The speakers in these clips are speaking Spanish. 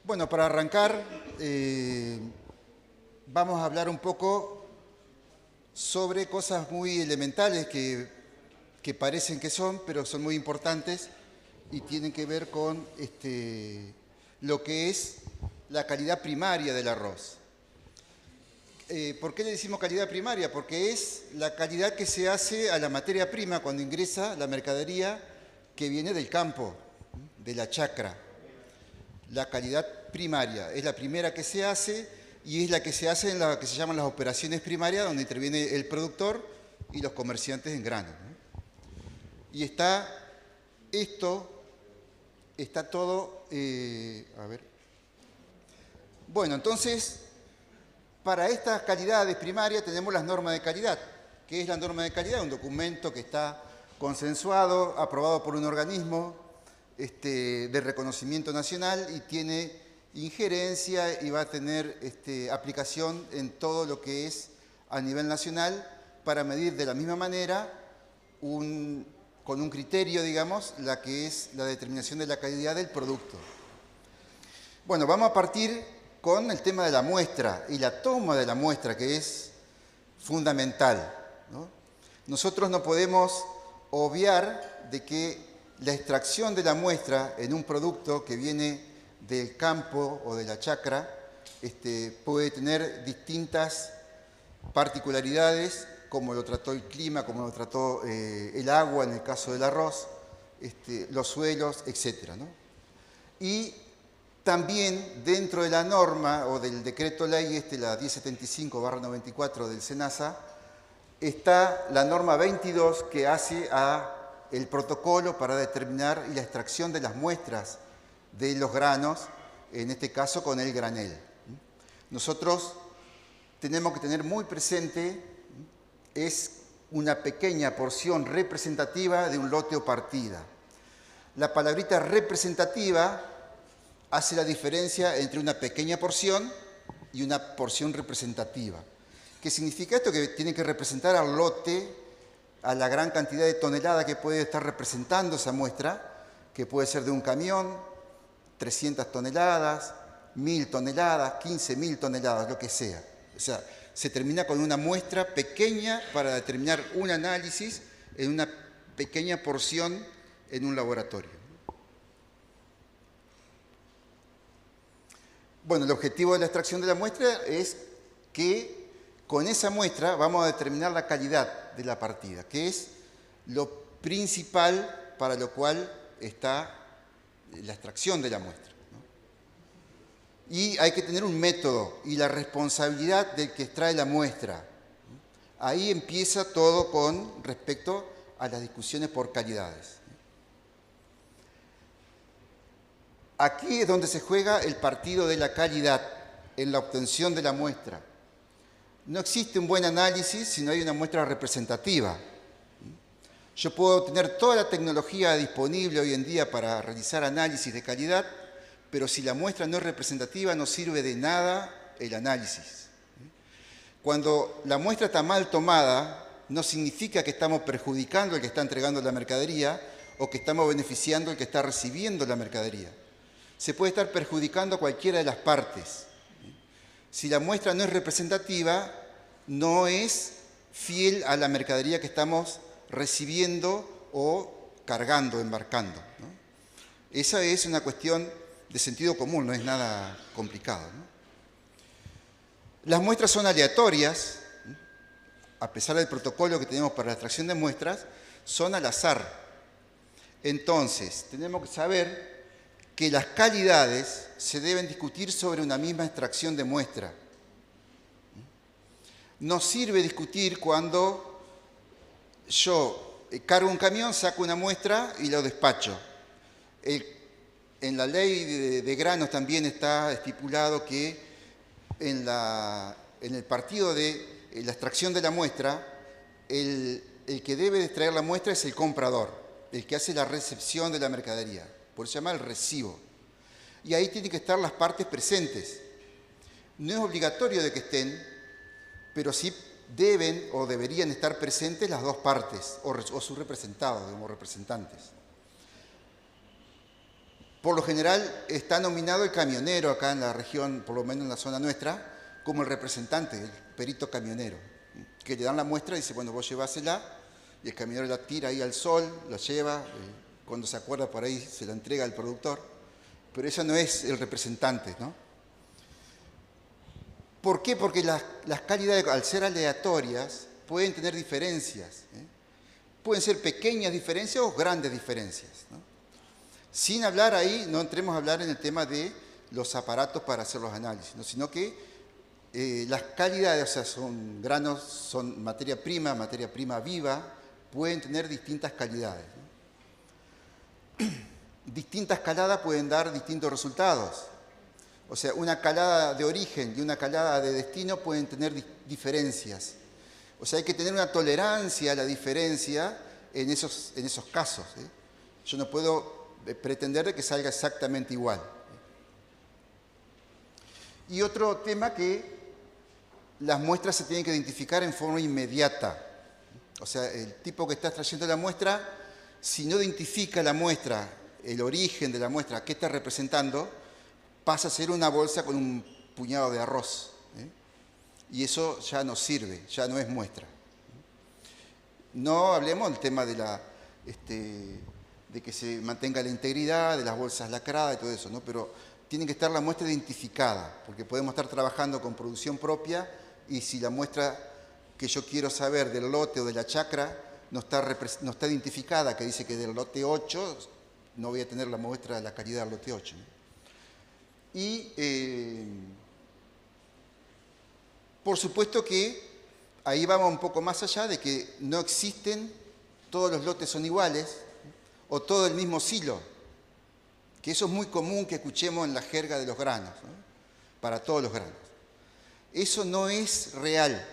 Bueno, para arrancar, vamos a hablar un poco sobre cosas muy elementales que parecen que son, pero son muy importantes y tienen que ver con lo que es la calidad primaria del arroz. ¿Por qué le decimos calidad primaria? Porque es la calidad que se hace a la materia prima cuando ingresa la mercadería que viene del campo, de la chacra. La calidad primaria es la primera que se hace y es la que se hace en lo que se llaman las operaciones primarias, donde interviene el productor y los comerciantes en grano, ¿no? Y está todo, Bueno, entonces, para estas calidades primarias tenemos las normas de calidad. ¿Qué es la norma de calidad? Un documento que está consensuado, aprobado por un organismo de reconocimiento nacional y tiene injerencia y va a tener aplicación en todo lo que es a nivel nacional para medir de la misma manera, con un criterio, digamos, la que es la determinación de la calidad del producto. Bueno, vamos a partir con el tema de la muestra y la toma de la muestra, que es fundamental, ¿no? Nosotros no podemos obviar de que la extracción de la muestra en un producto que viene del campo o de la chacra puede tener distintas particularidades, como lo trató el clima, como lo trató el agua en el caso del arroz, los suelos, etc., ¿no? Y también dentro de la norma o del decreto ley, la 1075/94 del SENASA, está la norma 22 que hace el protocolo para determinar la extracción de las muestras de los granos, en este caso con el granel. Nosotros tenemos que tener muy presente, es una pequeña porción representativa de un lote o partida. La palabrita representativa hace la diferencia entre una pequeña porción y una porción representativa. ¿Qué significa esto? Que tiene que representar al lote, a la gran cantidad de toneladas que puede estar representando esa muestra, que puede ser de un camión, 300 toneladas, 1000 toneladas, 15.000 toneladas, lo que sea. O sea, se termina con una muestra pequeña para determinar un análisis en una pequeña porción en un laboratorio. Bueno, el objetivo de la extracción de la muestra es que con esa muestra vamos a determinar la calidad de la partida, que es lo principal para lo cual está la extracción de la muestra, ¿no? Y hay que tener un método y la responsabilidad del que extrae la muestra. Ahí empieza todo con respecto a las discusiones por calidades. Aquí es donde se juega el partido de la calidad en la obtención de la muestra. No existe un buen análisis si no hay una muestra representativa. Yo puedo tener toda la tecnología disponible hoy en día para realizar análisis de calidad, pero si la muestra no es representativa no sirve de nada el análisis. Cuando la muestra está mal tomada, no significa que estamos perjudicando al que está entregando la mercadería o que estamos beneficiando al que está recibiendo la mercadería. Se puede estar perjudicando a cualquiera de las partes. Si la muestra no es representativa, no es fiel a la mercadería que estamos recibiendo o cargando, embarcando, ¿no? Esa es una cuestión de sentido común, no es nada complicado, ¿no? Las muestras son aleatorias, a pesar del protocolo que tenemos para la extracción de muestras, son al azar. Entonces, tenemos que saber que las calidades se deben discutir sobre una misma extracción de muestra. No sirve discutir cuando yo cargo un camión, saco una muestra y lo despacho. En la ley de granos también está estipulado que en el partido de la extracción de la muestra, el que debe de extraer la muestra es el comprador, el que hace la recepción de la mercadería. Por eso se llama el recibo. Y ahí tienen que estar las partes presentes. No es obligatorio de que estén, pero sí deben o deberían estar presentes las dos partes, o sus representados, digamos, representantes. Por lo general está nominado el camionero acá en la región, por lo menos en la zona nuestra, como el representante, el perito camionero, que le dan la muestra y dice, bueno, vos llevásela, y el camionero la tira ahí al sol, la lleva, cuando se acuerda por ahí se la entrega al productor, pero ese no es el representante, ¿no? ¿Por qué? Porque las calidades, al ser aleatorias, pueden tener diferencias, ¿eh? Pueden ser pequeñas diferencias o grandes diferencias, ¿no? Sin hablar ahí, no entremos a hablar en el tema de los aparatos para hacer los análisis, ¿no? Sino que las calidades, o sea, son granos, son materia prima viva, pueden tener distintas calidades, ¿no? Distintas caladas pueden dar distintos resultados. O sea, una calada de origen y una calada de destino pueden tener diferencias. O sea, hay que tener una tolerancia a la diferencia en esos casos, ¿eh? Yo no puedo pretender de que salga exactamente igual. Y otro tema que las muestras se tienen que identificar en forma inmediata. O sea, el tipo que está extrayendo la muestra, si no identifica la muestra, el origen de la muestra, qué está representando, pasa a ser una bolsa con un puñado de arroz, ¿eh? Y eso ya no sirve, ya no es muestra. No hablemos del tema de que se mantenga la integridad, de las bolsas lacradas y todo eso, ¿no? Pero tiene que estar la muestra identificada, porque podemos estar trabajando con producción propia y si la muestra que yo quiero saber del lote o de la chacra no está identificada, que dice que del lote 8, no voy a tener la muestra de la calidad del lote 8, ¿no? Y por supuesto que ahí vamos un poco más allá de que no existen, todos los lotes son iguales o todo el mismo silo, que eso es muy común que escuchemos en la jerga de los granos, ¿no? Para todos los granos. Eso no es real.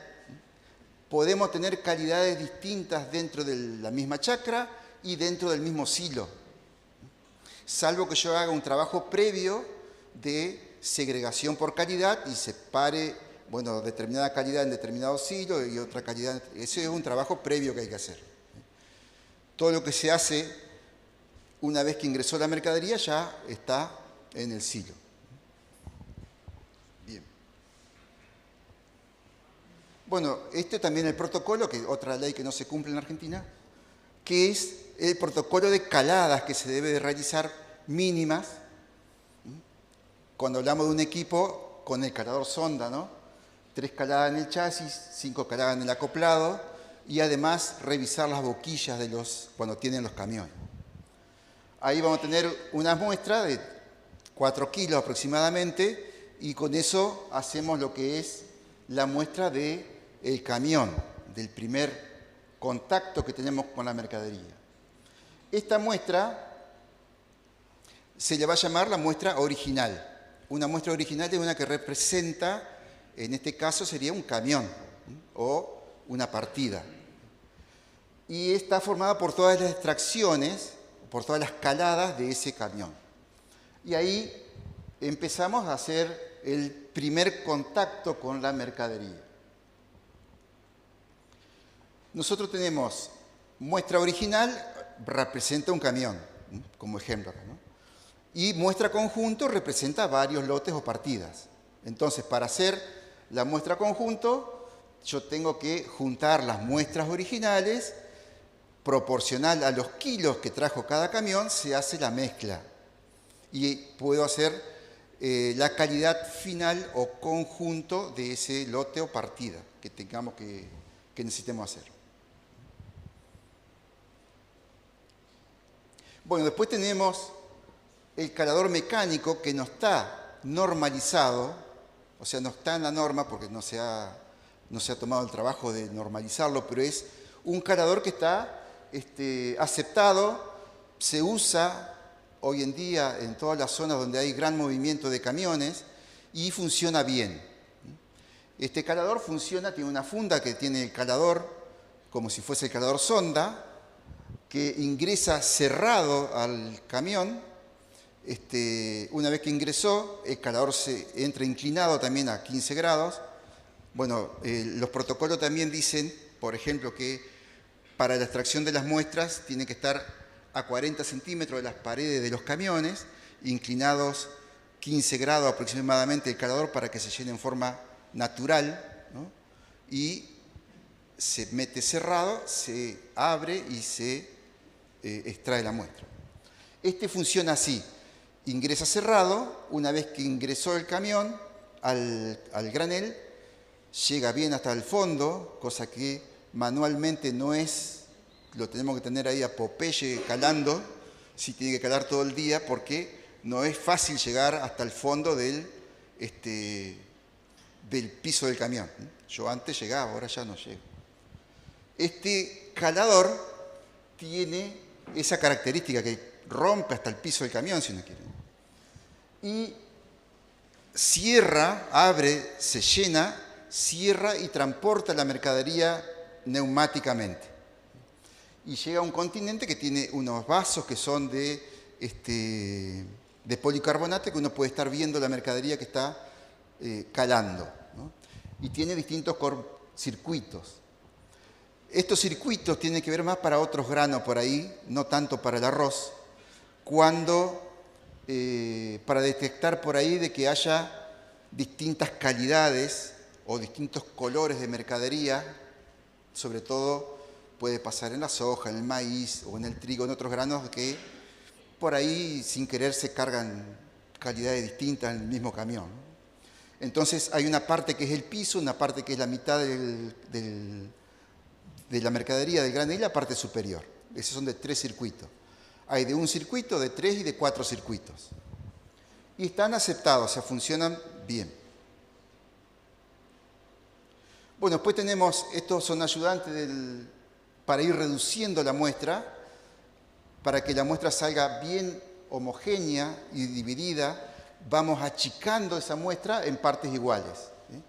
Podemos tener calidades distintas dentro de la misma chacra y dentro del mismo silo, salvo que yo haga un trabajo previo de segregación por calidad y separe, bueno, determinada calidad en determinado silo y otra calidad. Ese es un trabajo previo que hay que hacer. Todo lo que se hace una vez que ingresó la mercadería ya está en el silo. Bien. Bueno, este también es el protocolo, que es otra ley que no se cumple en Argentina, que es el protocolo de caladas que se debe de realizar mínimas cuando hablamos de un equipo con el calador sonda, ¿no? 3 caladas en el chasis, 5 caladas en el acoplado y además revisar las boquillas cuando tienen los camiones. Ahí vamos a tener una muestra de 4 kilos aproximadamente y con eso hacemos lo que es la muestra del camión, del primer contacto que tenemos con la mercadería. Esta muestra se le va a llamar la muestra original. Una muestra original es una que representa, en este caso sería un camión o una partida. Y está formada por todas las extracciones, por todas las caladas de ese camión. Y ahí empezamos a hacer el primer contacto con la mercadería. Nosotros tenemos muestra original, representa un camión, como ejemplo acá, ¿no? Y muestra conjunto representa varios lotes o partidas. Entonces, para hacer la muestra conjunto, yo tengo que juntar las muestras originales, proporcional a los kilos que trajo cada camión, se hace la mezcla. Y puedo hacer la calidad final o conjunto de ese lote o partida que tengamos que necesitemos hacer. Bueno, después tenemos el calador mecánico que no está normalizado, o sea, no está en la norma porque no se ha tomado el trabajo de normalizarlo, pero es un calador que está aceptado, se usa hoy en día en todas las zonas donde hay gran movimiento de camiones y funciona bien. Este calador funciona, tiene una funda que tiene el calador como si fuese el calador sonda, que ingresa cerrado al camión. Una vez que ingresó, el calador entra inclinado también a 15 grados. Bueno, los protocolos también dicen, por ejemplo, que para la extracción de las muestras tiene que estar a 40 centímetros de las paredes de los camiones inclinados 15 grados aproximadamente el calador para que se llene en forma natural, ¿no? Y se mete cerrado, se abre y se extrae la muestra. Este funciona así: ingresa cerrado, una vez que ingresó el camión al granel, llega bien hasta el fondo, cosa que manualmente no es, lo tenemos que tener ahí a Popeye calando, si tiene que calar todo el día, porque no es fácil llegar hasta el fondo del piso del camión. Yo antes llegaba, ahora ya no llego. Este calador tiene esa característica que rompe hasta el piso del camión, si uno quiere. Y cierra, abre, se llena, cierra y transporta la mercadería neumáticamente. Y llega a un continente que tiene unos vasos que son de policarbonato, que uno puede estar viendo la mercadería que está calando, ¿no? Y tiene distintos circuitos. Estos circuitos tienen que ver más para otros granos por ahí, no tanto para el arroz, para detectar por ahí de que haya distintas calidades o distintos colores de mercadería, sobre todo puede pasar en la soja, en el maíz o en el trigo, en otros granos que por ahí sin querer se cargan calidades distintas en el mismo camión. Entonces hay una parte que es el piso, una parte que es la mitad de la mercadería del granel y la parte superior. Esos son de 3 circuitos. Hay de 1 circuito, de 3 y de 4 circuitos. Y están aceptados, o sea, funcionan bien. Bueno, después tenemos, estos son ayudantes para ir reduciendo la muestra, para que la muestra salga bien homogénea y dividida, vamos achicando esa muestra en partes iguales, ¿sí?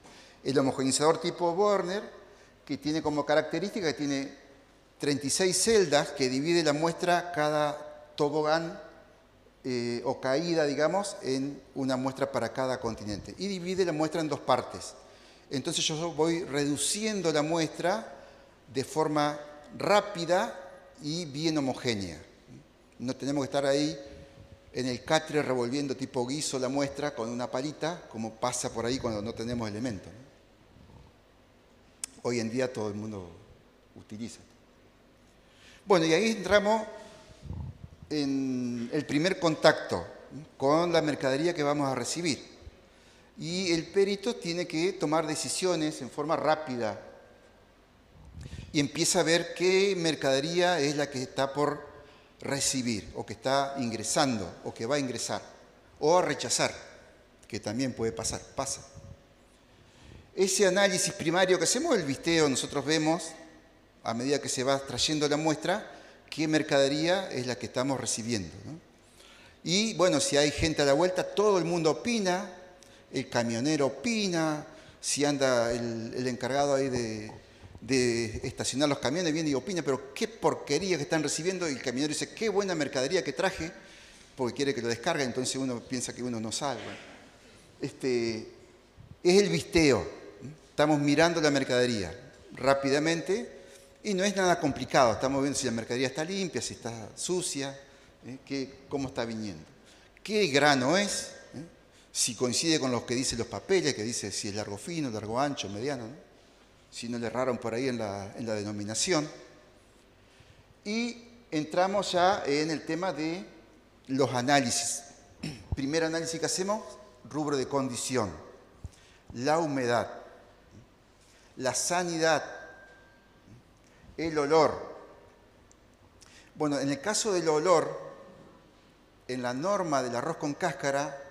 El homogeneizador tipo Werner, que tiene como característica que tiene 36 celdas que divide la muestra cada tobogán o caída, digamos, en una muestra para cada continente. Y divide la muestra en 2 partes. Entonces yo voy reduciendo la muestra de forma rápida y bien homogénea. No tenemos que estar ahí en el catre revolviendo tipo guiso la muestra con una palita, como pasa por ahí cuando no tenemos elementos, ¿no? Hoy en día todo el mundo utiliza. Bueno, y ahí entramos en el primer contacto con la mercadería que vamos a recibir. Y el perito tiene que tomar decisiones en forma rápida y empieza a ver qué mercadería es la que está por recibir, o que está ingresando, o que va a ingresar, o a rechazar, que también puede pasar, pasa. Ese análisis primario que hacemos, el visteo, nosotros vemos, a medida que se va trayendo la muestra, qué mercadería es la que estamos recibiendo, ¿no? Y bueno, si hay gente a la vuelta, todo el mundo opina, el camionero opina, si anda el encargado ahí de estacionar los camiones, viene y opina, pero qué porquería que están recibiendo, y el camionero dice, qué buena mercadería que traje, porque quiere que lo descargue, entonces uno piensa que uno no sabe. Es el visteo. Estamos mirando la mercadería rápidamente y no es nada complicado. Estamos viendo si la mercadería está limpia, si está sucia, cómo está viniendo, qué grano es, si coincide con lo que dicen los papeles, que dice si es largo fino, largo ancho, mediano, ¿no? Si no le erraron por ahí en la denominación. Y entramos ya en el tema de los análisis. Primer análisis que hacemos, rubro de condición, la humedad, la sanidad, el olor. Bueno, en el caso del olor, en la norma del arroz con cáscara,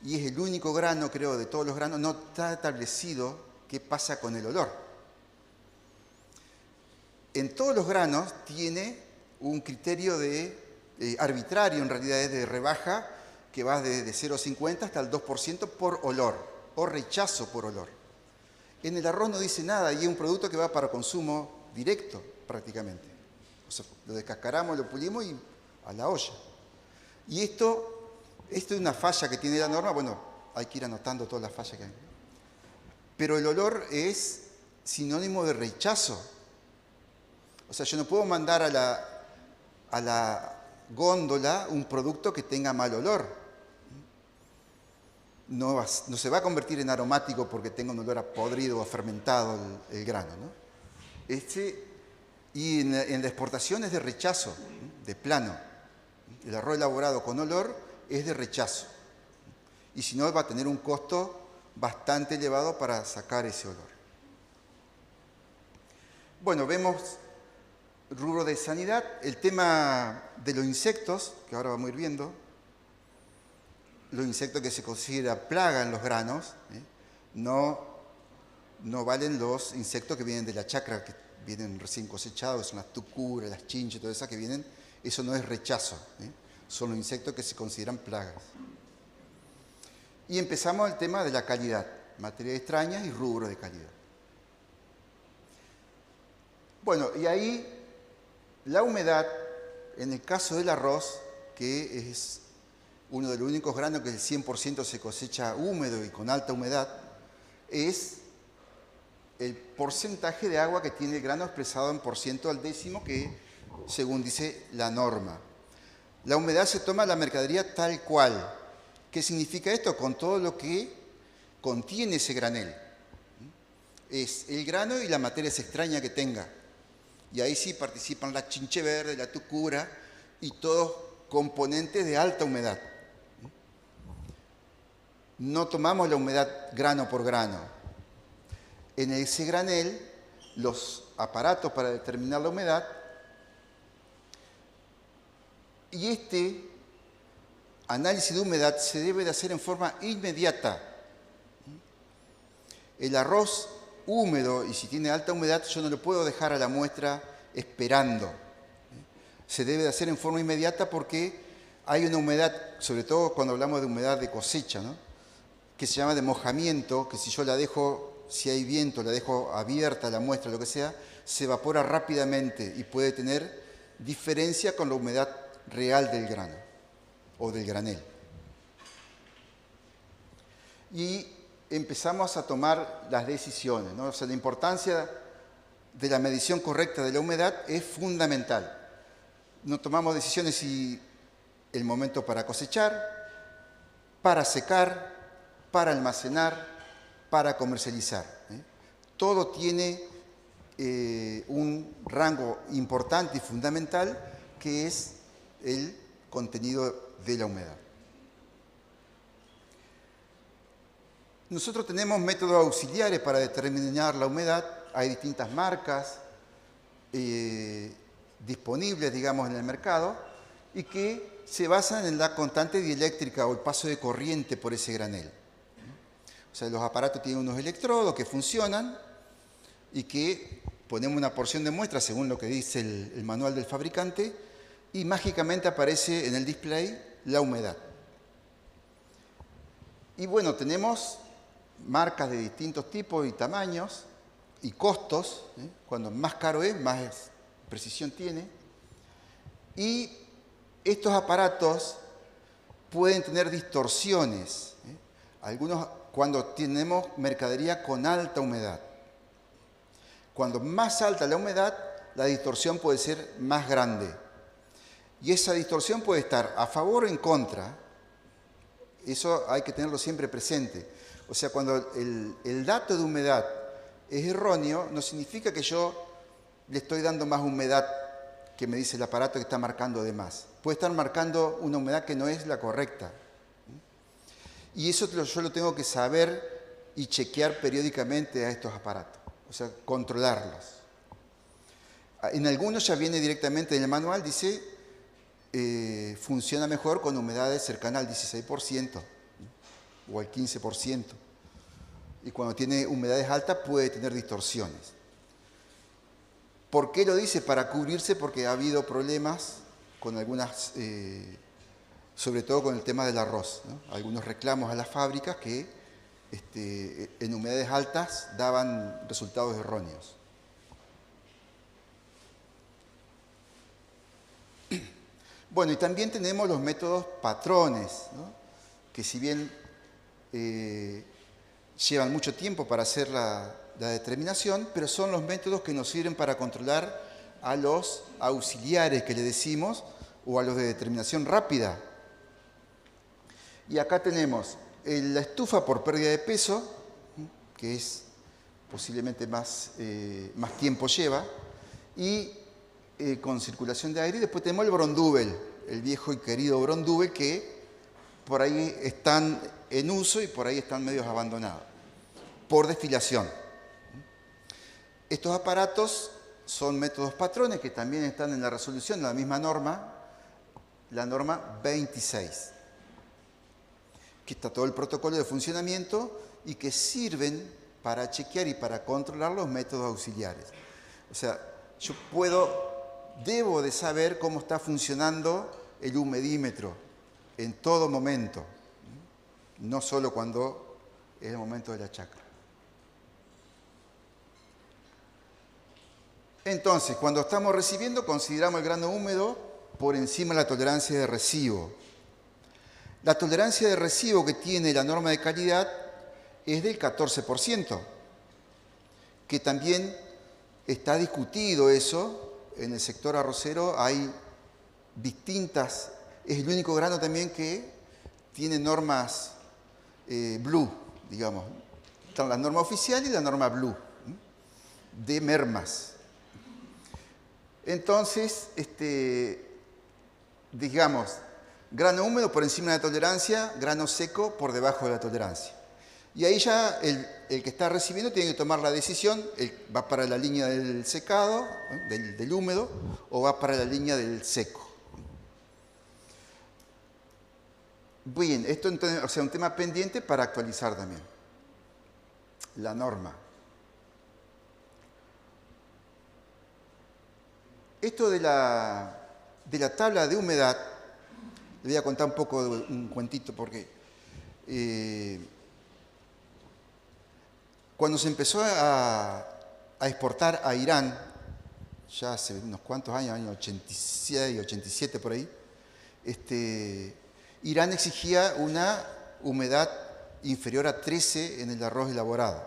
y es el único grano, creo, de todos los granos, no está establecido qué pasa con el olor. En todos los granos tiene un criterio arbitrario, en realidad es de rebaja, que va desde 0,50 hasta el 2% por olor, o rechazo por olor. En el arroz no dice nada y es un producto que va para consumo directo prácticamente. O sea, lo descascaramos, lo pulimos y a la olla. Y esto es una falla que tiene la norma, bueno, hay que ir anotando todas las fallas que hay. Pero el olor es sinónimo de rechazo. O sea, yo no puedo mandar a la góndola un producto que tenga mal olor. no se va a convertir en aromático porque tenga un olor a podrido o a fermentado el grano, ¿no? Y en la exportación es de rechazo, de plano. El arroz elaborado con olor es de rechazo. Y si no, va a tener un costo bastante elevado para sacar ese olor. Bueno, vemos rubro de sanidad, el tema de los insectos, que ahora vamos a ir viendo. Los insectos que se considera plaga en los granos, no valen los insectos que vienen de la chacra, que vienen recién cosechados, son las tucuras, las chinches, todas esas que vienen, eso no es rechazo, son los insectos que se consideran plagas. Y empezamos el tema de la calidad, materias extrañas y rubro de calidad. Bueno, y ahí la humedad, en el caso del arroz, que es uno de los únicos granos que el 100% se cosecha húmedo y con alta humedad, es el porcentaje de agua que tiene el grano expresado en % al décimo, que según dice la norma. La humedad se toma la mercadería tal cual. ¿Qué significa esto? Con todo lo que contiene ese granel. Es el grano y la materia extraña que tenga. Y ahí sí participan la chinche verde, la tucura y todos componentes de alta humedad. No tomamos la humedad grano por grano. En ese granel, los aparatos para determinar la humedad, y este análisis de humedad se debe de hacer en forma inmediata. El arroz húmedo, y si tiene alta humedad, yo no lo puedo dejar a la muestra esperando. Se debe de hacer en forma inmediata porque hay una humedad, sobre todo cuando hablamos de humedad de cosecha, ¿no?, que se llama de mojamiento, que si yo la dejo, si hay viento, la dejo abierta la muestra, lo que sea, se evapora rápidamente y puede tener diferencia con la humedad real del grano o del granel. Y empezamos a tomar las decisiones, ¿no? O sea, la importancia de la medición correcta de la humedad es fundamental. No tomamos decisiones si el momento para cosechar, para secar, para almacenar, para comercializar. Todo tiene un rango importante y fundamental que es el contenido de la humedad. Nosotros tenemos métodos auxiliares para determinar la humedad. Hay distintas marcas disponibles, digamos, en el mercado y que se basan en la constante dieléctrica o el paso de corriente por ese granel. O sea, los aparatos tienen unos electrodos que funcionan y que ponemos una porción de muestra según lo que dice el manual del fabricante y mágicamente aparece en el display la humedad. Y bueno, tenemos marcas de distintos tipos y tamaños y costos. Cuando más caro es, más precisión tiene. Y estos aparatos pueden tener distorsiones. Algunos cuando tenemos mercadería con alta humedad. Cuando más alta la humedad, la distorsión puede ser más grande. Y esa distorsión puede estar a favor o en contra. Eso hay que tenerlo siempre presente. O sea, cuando el dato de humedad es erróneo, no significa que yo le estoy dando más humedad que me dice el aparato que está marcando de más. Puede estar marcando una humedad que no es la correcta. Y eso yo lo tengo que saber y chequear periódicamente a estos aparatos. O sea, controlarlos. En algunos ya viene directamente en el manual, dice, funciona mejor con humedades cercanas al 16% o al 15%. Y cuando tiene humedades altas puede tener distorsiones. ¿Por qué lo dice? Para cubrirse, porque ha habido problemas con algunas, sobre todo con el tema del arroz, ¿no? Algunos reclamos a las fábricas que en humedades altas daban resultados erróneos. Bueno, y también tenemos los métodos patrones, ¿no?, que si bien llevan mucho tiempo para hacer la determinación, pero son los métodos que nos sirven para controlar a los auxiliares que le decimos o a los de determinación rápida. Y acá tenemos La estufa por pérdida de peso, que es posiblemente más tiempo lleva, y con circulación de aire. Y después tenemos el Brondúbel, el viejo y querido Brondúbel, que por ahí están en uso y por ahí están medios abandonados, por destilación. Estos aparatos son métodos patrones que también están en la resolución de la misma norma, la norma 26, que está todo el protocolo de funcionamiento y que sirven para chequear y para controlar los métodos auxiliares. O sea, yo debo de saber cómo está funcionando el humedímetro en todo momento, no solo cuando es el momento de la chacra. Entonces, cuando estamos recibiendo, consideramos el grano húmedo por encima de la tolerancia de recibo. La tolerancia de recibo que tiene la norma de calidad es del 14%, que también está discutido eso. En el sector arrocero hay distintas, es el único grano también que tiene normas blue, digamos. Están la norma oficial y la norma blue, de mermas. Entonces, digamos, grano húmedo por encima de la tolerancia, grano seco por debajo de la tolerancia. Y ahí ya el que está recibiendo tiene que tomar la decisión, va para la línea del secado, del húmedo, o va para la línea del seco. Bien, esto entonces, o sea, un tema pendiente para actualizar también. La norma. Esto de la tabla de humedad, le voy a contar un poco de un cuentito porque cuando se empezó a exportar a Irán, ya hace unos cuantos años, años 86, 87 por ahí, Irán exigía una humedad inferior a 13 en el arroz elaborado.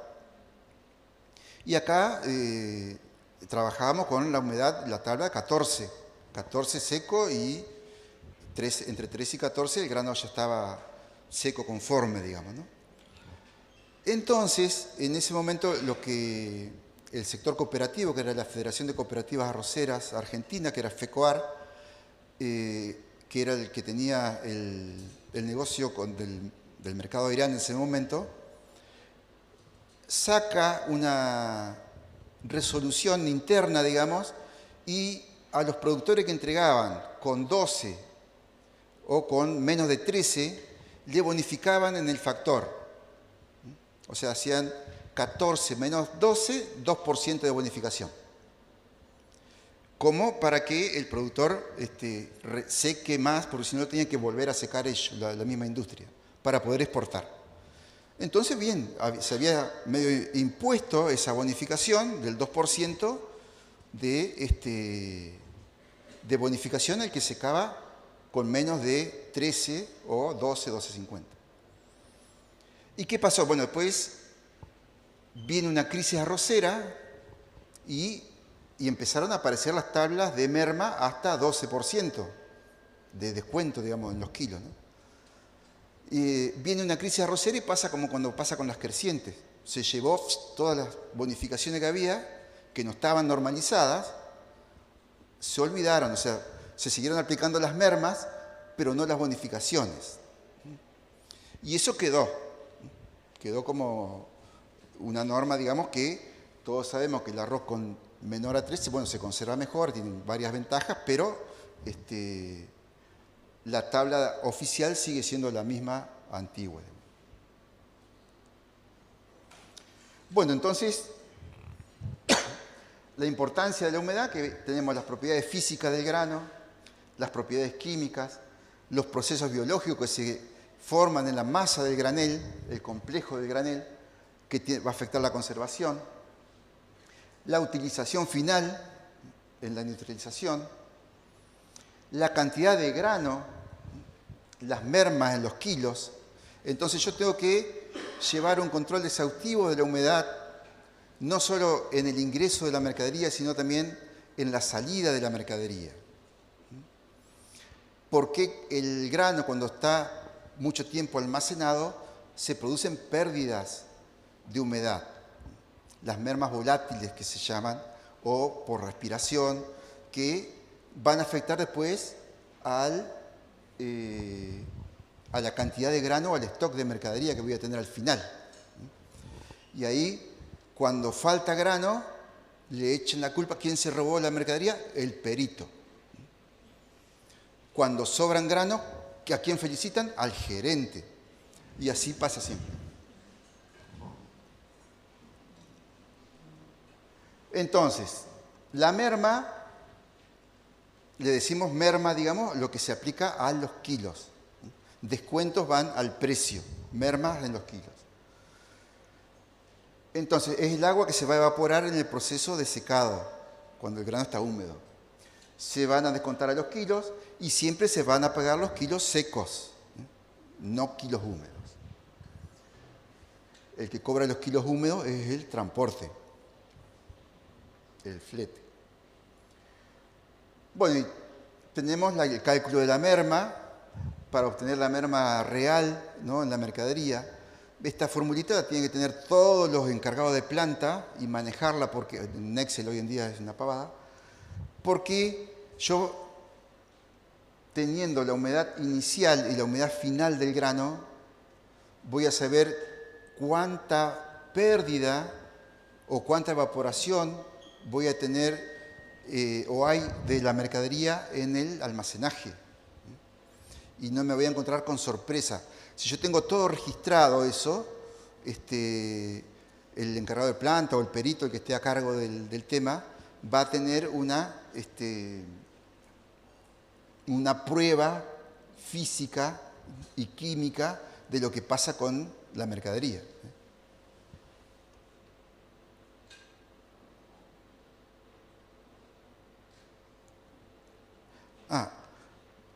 Y acá trabajábamos con la humedad, la tabla 14, 14 seco y entre 13 y 14 el grano ya estaba seco conforme, digamos, ¿no? Entonces, en ese momento, lo que el sector cooperativo, que era la Federación de Cooperativas Arroceras Argentina, que era FECOAR, que era el que tenía el negocio del mercado de Irán en ese momento, saca una resolución interna, digamos, y a los productores que entregaban con 12 o con menos de 13, le bonificaban en el factor. O sea, hacían 14 menos 12, 2% de bonificación. Como para que el productor seque más, porque si no tenía que volver a secar ellos, la misma industria, para poder exportar. Entonces, bien, se había medio impuesto esa bonificación del 2% de bonificación al que secaba con menos de 13 o 12, 12,50. ¿Y qué pasó? Bueno, después viene una crisis arrocera y empezaron a aparecer las tablas de merma hasta 12% de descuento, digamos, en los kilos, ¿no? Viene una crisis arrocera y pasa como cuando pasa con las crecientes. Se llevó todas las bonificaciones que había, que no estaban normalizadas, se olvidaron, o sea, se siguieron aplicando las mermas, pero no las bonificaciones. Y eso quedó como una norma, digamos, que todos sabemos que el arroz con menor a 13, bueno, se conserva mejor, tiene varias ventajas, pero la tabla oficial sigue siendo la misma antigua. Bueno, entonces, la importancia de la humedad, que tenemos las propiedades físicas del grano, las propiedades químicas, los procesos biológicos que se forman en la masa del granel, el complejo del granel, que va a afectar la conservación, la utilización final en la neutralización, la cantidad de grano, las mermas en los kilos. Entonces yo tengo que llevar un control exhaustivo de la humedad, no solo en el ingreso de la mercadería, sino también en la salida de la mercadería. Porque el grano, cuando está mucho tiempo almacenado, se producen pérdidas de humedad, las mermas volátiles que se llaman, o por respiración, que van a afectar después a la cantidad de grano o al stock de mercadería que voy a tener al final. Y ahí, cuando falta grano, le echan la culpa. ¿Quién se robó la mercadería? El perito. Cuando sobran grano, ¿a quién felicitan? Al gerente. Y así pasa siempre. Entonces, la merma, le decimos merma, digamos, lo que se aplica a los kilos. Descuentos van al precio, mermas en los kilos. Entonces, es el agua que se va a evaporar en el proceso de secado, cuando el grano está húmedo. Se van a descontar a los kilos y siempre se van a pagar los kilos secos, no kilos húmedos. El que cobra los kilos húmedos es el transporte, el flete. Bueno, y tenemos el cálculo de la merma para obtener la merma real, ¿no?, en la mercadería. Esta formulita la tienen que tener todos los encargados de planta y manejarla, porque en Excel hoy en día es una pavada, porque yo, teniendo la humedad inicial y la humedad final del grano, voy a saber cuánta pérdida o cuánta evaporación voy a tener o hay de la mercadería en el almacenaje. Y no me voy a encontrar con sorpresa. Si yo tengo todo registrado eso, el encargado de planta o el perito, el que esté a cargo del tema, va a tener una prueba física y química de lo que pasa con la mercadería.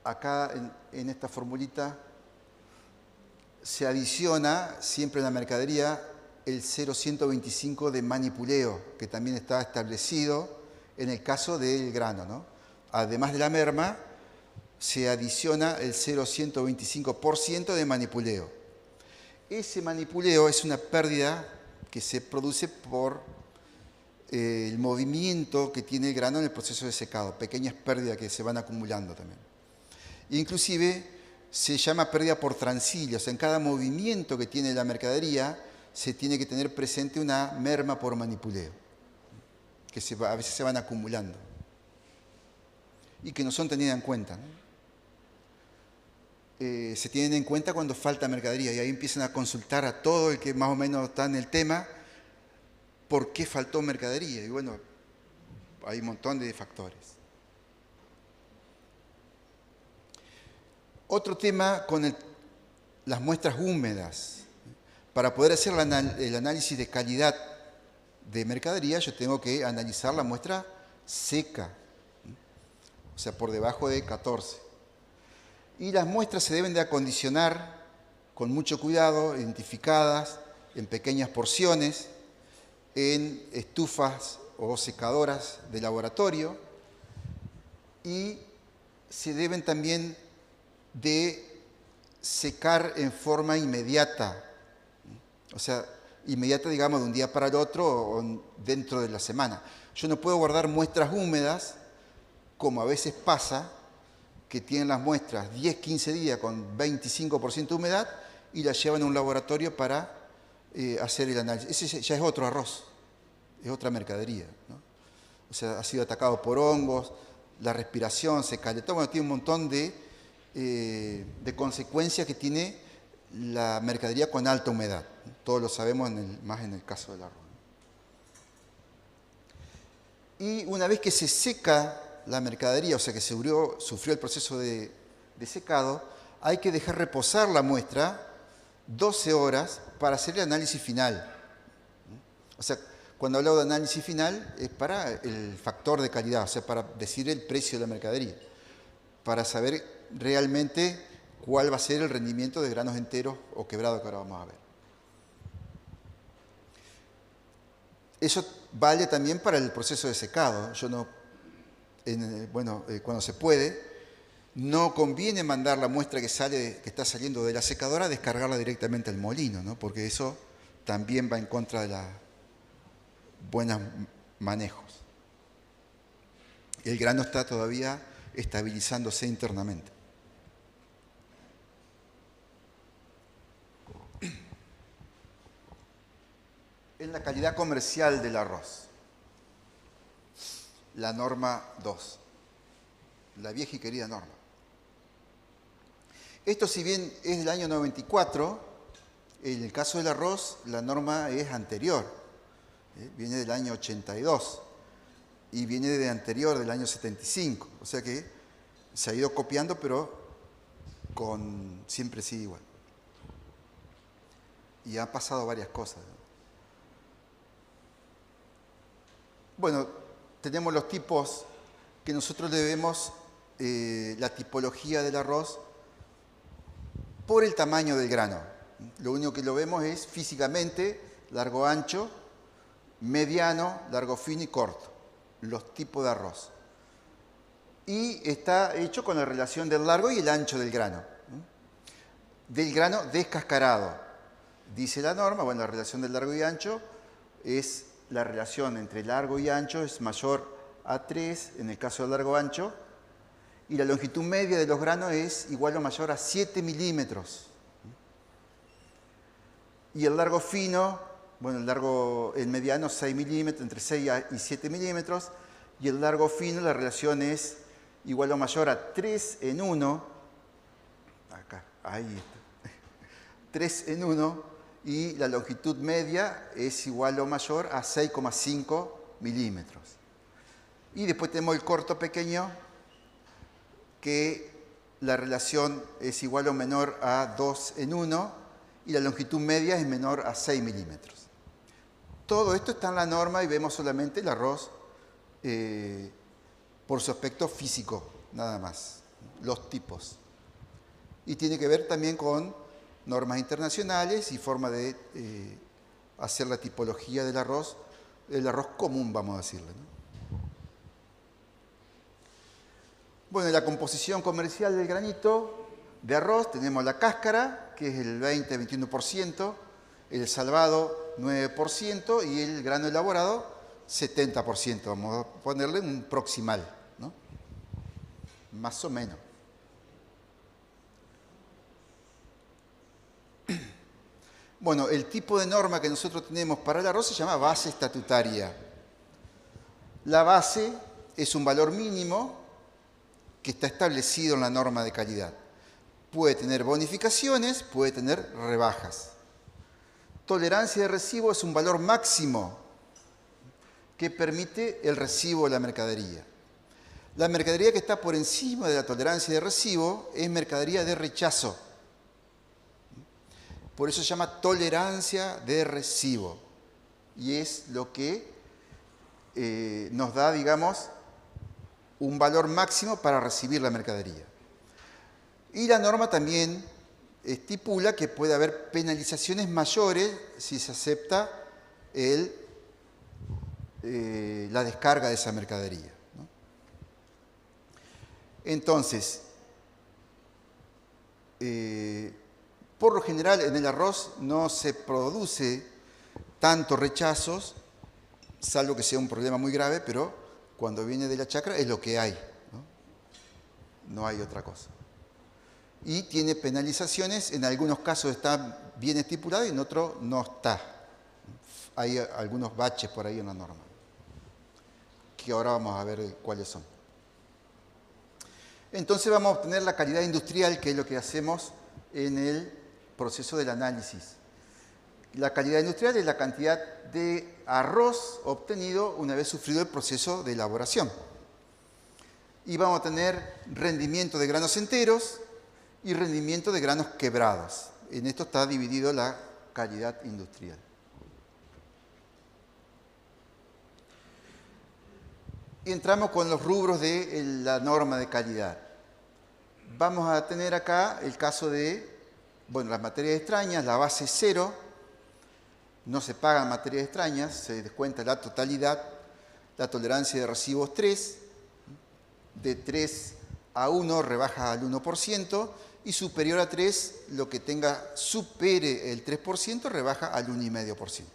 Acá en esta formulita se adiciona siempre en la mercadería el 0,125 de manipuleo, que también está establecido en el caso del grano, ¿no? Además de la merma, se adiciona el 0,125% de manipuleo. Ese manipuleo es una pérdida que se produce por el movimiento que tiene el grano en el proceso de secado, pequeñas pérdidas que se van acumulando también. Inclusive se llama pérdida por transilla, o sea, en cada movimiento que tiene la mercadería se tiene que tener presente una merma por manipuleo, que a veces se van acumulando y que no son tenidas en cuenta, ¿no? Se tienen en cuenta cuando falta mercadería y ahí empiezan a consultar a todo el que más o menos está en el tema por qué faltó mercadería. Y bueno, hay un montón de factores. Otro tema con las muestras húmedas. Para poder hacer el análisis de calidad de mercadería, yo tengo que analizar la muestra seca, o sea, por debajo de 14. Y las muestras se deben de acondicionar con mucho cuidado, identificadas en pequeñas porciones, en estufas o secadoras de laboratorio, y se deben también de secar en forma inmediata, o sea, inmediata, digamos, de un día para el otro o dentro de la semana. Yo no puedo guardar muestras húmedas, como a veces pasa, que tienen las muestras 10, 15 días con 25% de humedad y las llevan a un laboratorio para hacer el análisis. Ese ya es otro arroz, es otra mercadería, ¿no? O sea, ha sido atacado por hongos, la respiración se calentó, bueno, tiene un montón de consecuencias que tiene la mercadería con alta humedad. Todos lo sabemos, más en el caso del arroz. Y una vez que se seca la mercadería, o sea que sufrió el proceso de secado, hay que dejar reposar la muestra 12 horas para hacer el análisis final. O sea, cuando hablo de análisis final es para el factor de calidad, o sea, para decir el precio de la mercadería, para saber realmente cuál va a ser el rendimiento de granos enteros o quebrados que ahora vamos a ver. Eso vale también para el proceso de secado. Yo no, cuando se puede, no conviene mandar la muestra que está saliendo de la secadora a descargarla directamente al molino, ¿no? Porque eso también va en contra de los buenos manejos. El grano está todavía estabilizándose internamente. En la calidad comercial del arroz, la norma 2, la vieja y querida norma. Esto, si bien es del año 94, en el caso del arroz la norma es anterior, viene del año 82 y viene de anterior, del año 75, o sea que se ha ido copiando, pero siempre sigue igual. Y han pasado varias cosas. Bueno, tenemos los tipos que nosotros le vemos la tipología del arroz por el tamaño del grano. Lo único que lo vemos es físicamente largo ancho, mediano, largo fino y corto. Los tipos de arroz. Y está hecho con la relación del largo y el ancho del grano. Del grano descascarado. Dice la norma, bueno, la relación del largo y ancho es la relación entre largo y ancho es mayor a 3 en el caso del largo ancho, y la longitud media de los granos es igual o mayor a 7 milímetros. Y el largo fino, bueno, el mediano 6 milímetros, entre 6 y 7 milímetros, y el largo fino la relación es igual o mayor a 3 en 1, acá, ahí está, 3 en 1, y la longitud media es igual o mayor a 6,5 milímetros. Y después tenemos el corto pequeño, que la relación es igual o menor a 2 en 1 y la longitud media es menor a 6 milímetros. Todo esto está en la norma y vemos solamente el arroz por su aspecto físico, nada más, los tipos. Y tiene que ver también con normas internacionales y forma de hacer la tipología del arroz, el arroz común, vamos a decirle, ¿no? Bueno, en la composición comercial del granito de arroz tenemos la cáscara, que es el 20-21%, el salvado 9% y el grano elaborado 70%. Vamos a ponerle un proximal, ¿no? Más o menos. Bueno, el tipo de norma que nosotros tenemos para el arroz se llama base estatutaria. La base es un valor mínimo que está establecido en la norma de calidad. Puede tener bonificaciones, puede tener rebajas. Tolerancia de recibo es un valor máximo que permite el recibo de la mercadería. La mercadería que está por encima de la tolerancia de recibo es mercadería de rechazo. Por eso se llama tolerancia de recibo. Y es lo que nos da, digamos, un valor máximo para recibir la mercadería. Y la norma también estipula que puede haber penalizaciones mayores si se acepta la descarga de esa mercadería, ¿no? Entonces, por lo general en el arroz no se produce tantos rechazos, salvo que sea un problema muy grave, pero cuando viene de la chacra es lo que hay, ¿no? No hay otra cosa. Y tiene penalizaciones, en algunos casos está bien estipulado y en otros no está. Hay algunos baches por ahí en la norma, que ahora vamos a ver cuáles son. Entonces vamos a obtener la calidad industrial, que es lo que hacemos en el proceso del análisis. La calidad industrial es la cantidad de arroz obtenido una vez sufrido el proceso de elaboración. Y vamos a tener rendimiento de granos enteros y rendimiento de granos quebrados. En esto está dividido la calidad industrial. Y entramos con los rubros de la norma de calidad. Vamos a tener acá el caso de, bueno, las materias extrañas, la base 0, no se pagan materias extrañas, se descuenta la totalidad, la tolerancia de recibos 3, de 3 a 1 rebaja al 1% y superior a 3, lo que supere el 3% rebaja al 1,5%.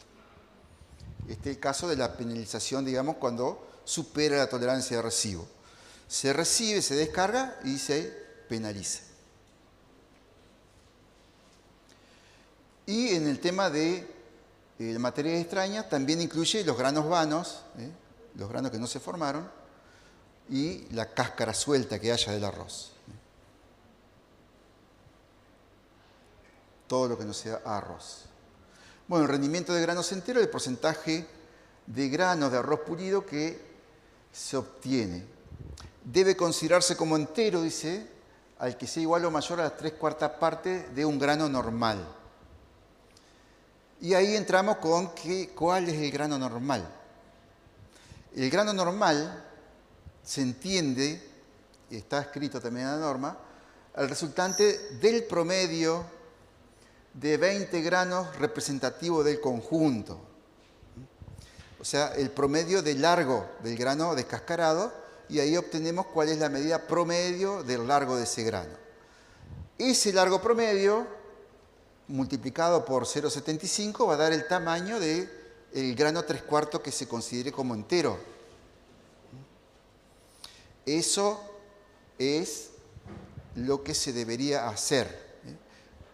Este es el caso de la penalización, digamos, cuando supera la tolerancia de recibo. Se recibe, se descarga y se penaliza. Y en el tema de materias extrañas también incluye los granos vanos, los granos que no se formaron, y la cáscara suelta que haya del arroz. Todo lo que no sea arroz. Bueno, el rendimiento de granos enteros es el porcentaje de granos de arroz pulido que se obtiene. Debe considerarse como entero, dice, al que sea igual o mayor a las 3/4 partes de un grano normal. Y ahí entramos con cuál es el grano normal. El grano normal se entiende, está escrito también en la norma, el resultante del promedio de 20 granos representativo del conjunto. O sea, el promedio de largo del grano descascarado, y ahí obtenemos cuál es la medida promedio del largo de ese grano. Ese largo promedio, multiplicado por 0,75, va a dar el tamaño del grano 3/4 que se considere como entero. Eso es lo que se debería hacer.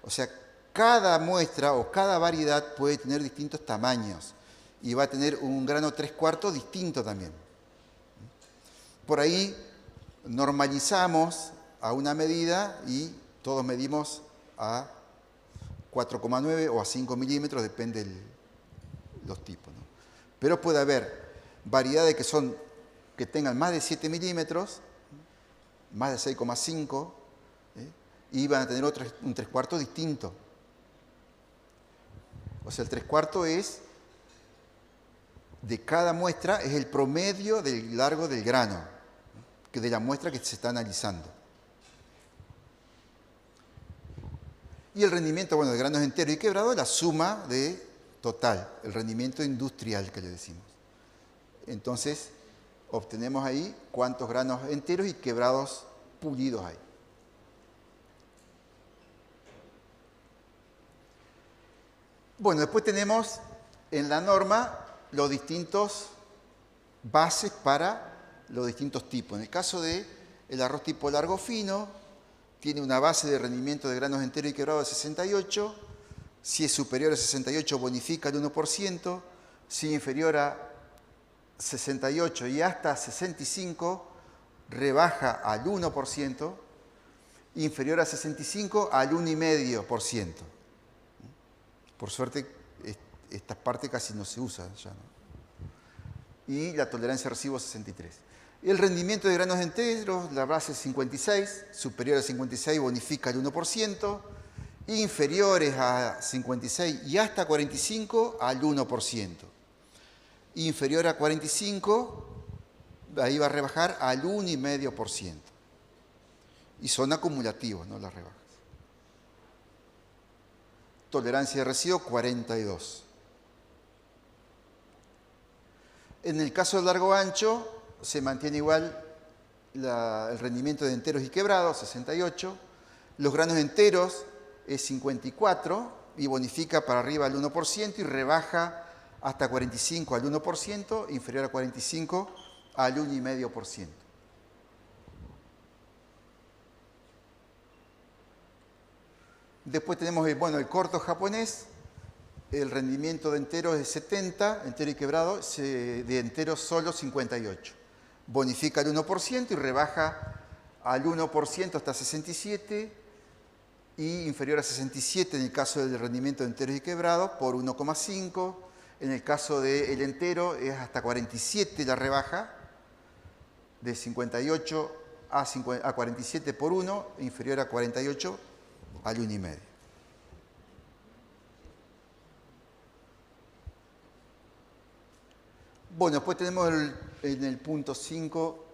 O sea, cada muestra o cada variedad puede tener distintos tamaños y va a tener un grano 3/4 distinto también. Por ahí normalizamos a una medida y todos medimos a 4,9 o a 5 milímetros, depende de los tipos, ¿no? Pero puede haber variedades que tengan más de 7 milímetros, más de 6,5, y van a tener un 3/4 distinto. O sea, el 3/4 es, de cada muestra, es el promedio del largo del grano, de la muestra que se está analizando. Y el rendimiento, bueno, de granos enteros y quebrados, la suma de total, el rendimiento industrial que le decimos. Entonces, obtenemos ahí cuántos granos enteros y quebrados pulidos hay. Bueno, después tenemos en la norma los distintos bases para los distintos tipos. En el caso del arroz tipo largo fino, tiene una base de rendimiento de granos enteros y quebrados de 68. Si es superior a 68, bonifica el 1%. Si es inferior a 68 y hasta 65, rebaja al 1%. Inferior a 65, al 1,5%. Por suerte, esta parte casi no se usa ya, ¿no? Y la tolerancia de recibo 63. El rendimiento de granos enteros, la base es 56, superior a 56 bonifica el 1%, inferiores a 56 y hasta 45 al 1%. Inferior a 45, ahí va a rebajar al 1,5%. Y son acumulativos, ¿no?, las rebajas. Tolerancia de residuo 42. En el caso del largo ancho, se mantiene igual el rendimiento de enteros y quebrados, 68. Los granos enteros es 54 y bonifica para arriba al 1% y rebaja hasta 45 al 1%, inferior a 45 al 1,5%. Después tenemos el corto japonés. El rendimiento de enteros es 70, entero y quebrado, de enteros solo 58. Bonifica el 1% y rebaja al 1% hasta 67 y inferior a 67 en el caso del rendimiento de enteros y quebrados por 1,5. En el caso del entero es hasta 47 la rebaja, de 58 a 47 por 1, inferior a 48 al 1,5. Bueno, después tenemos en el punto 5,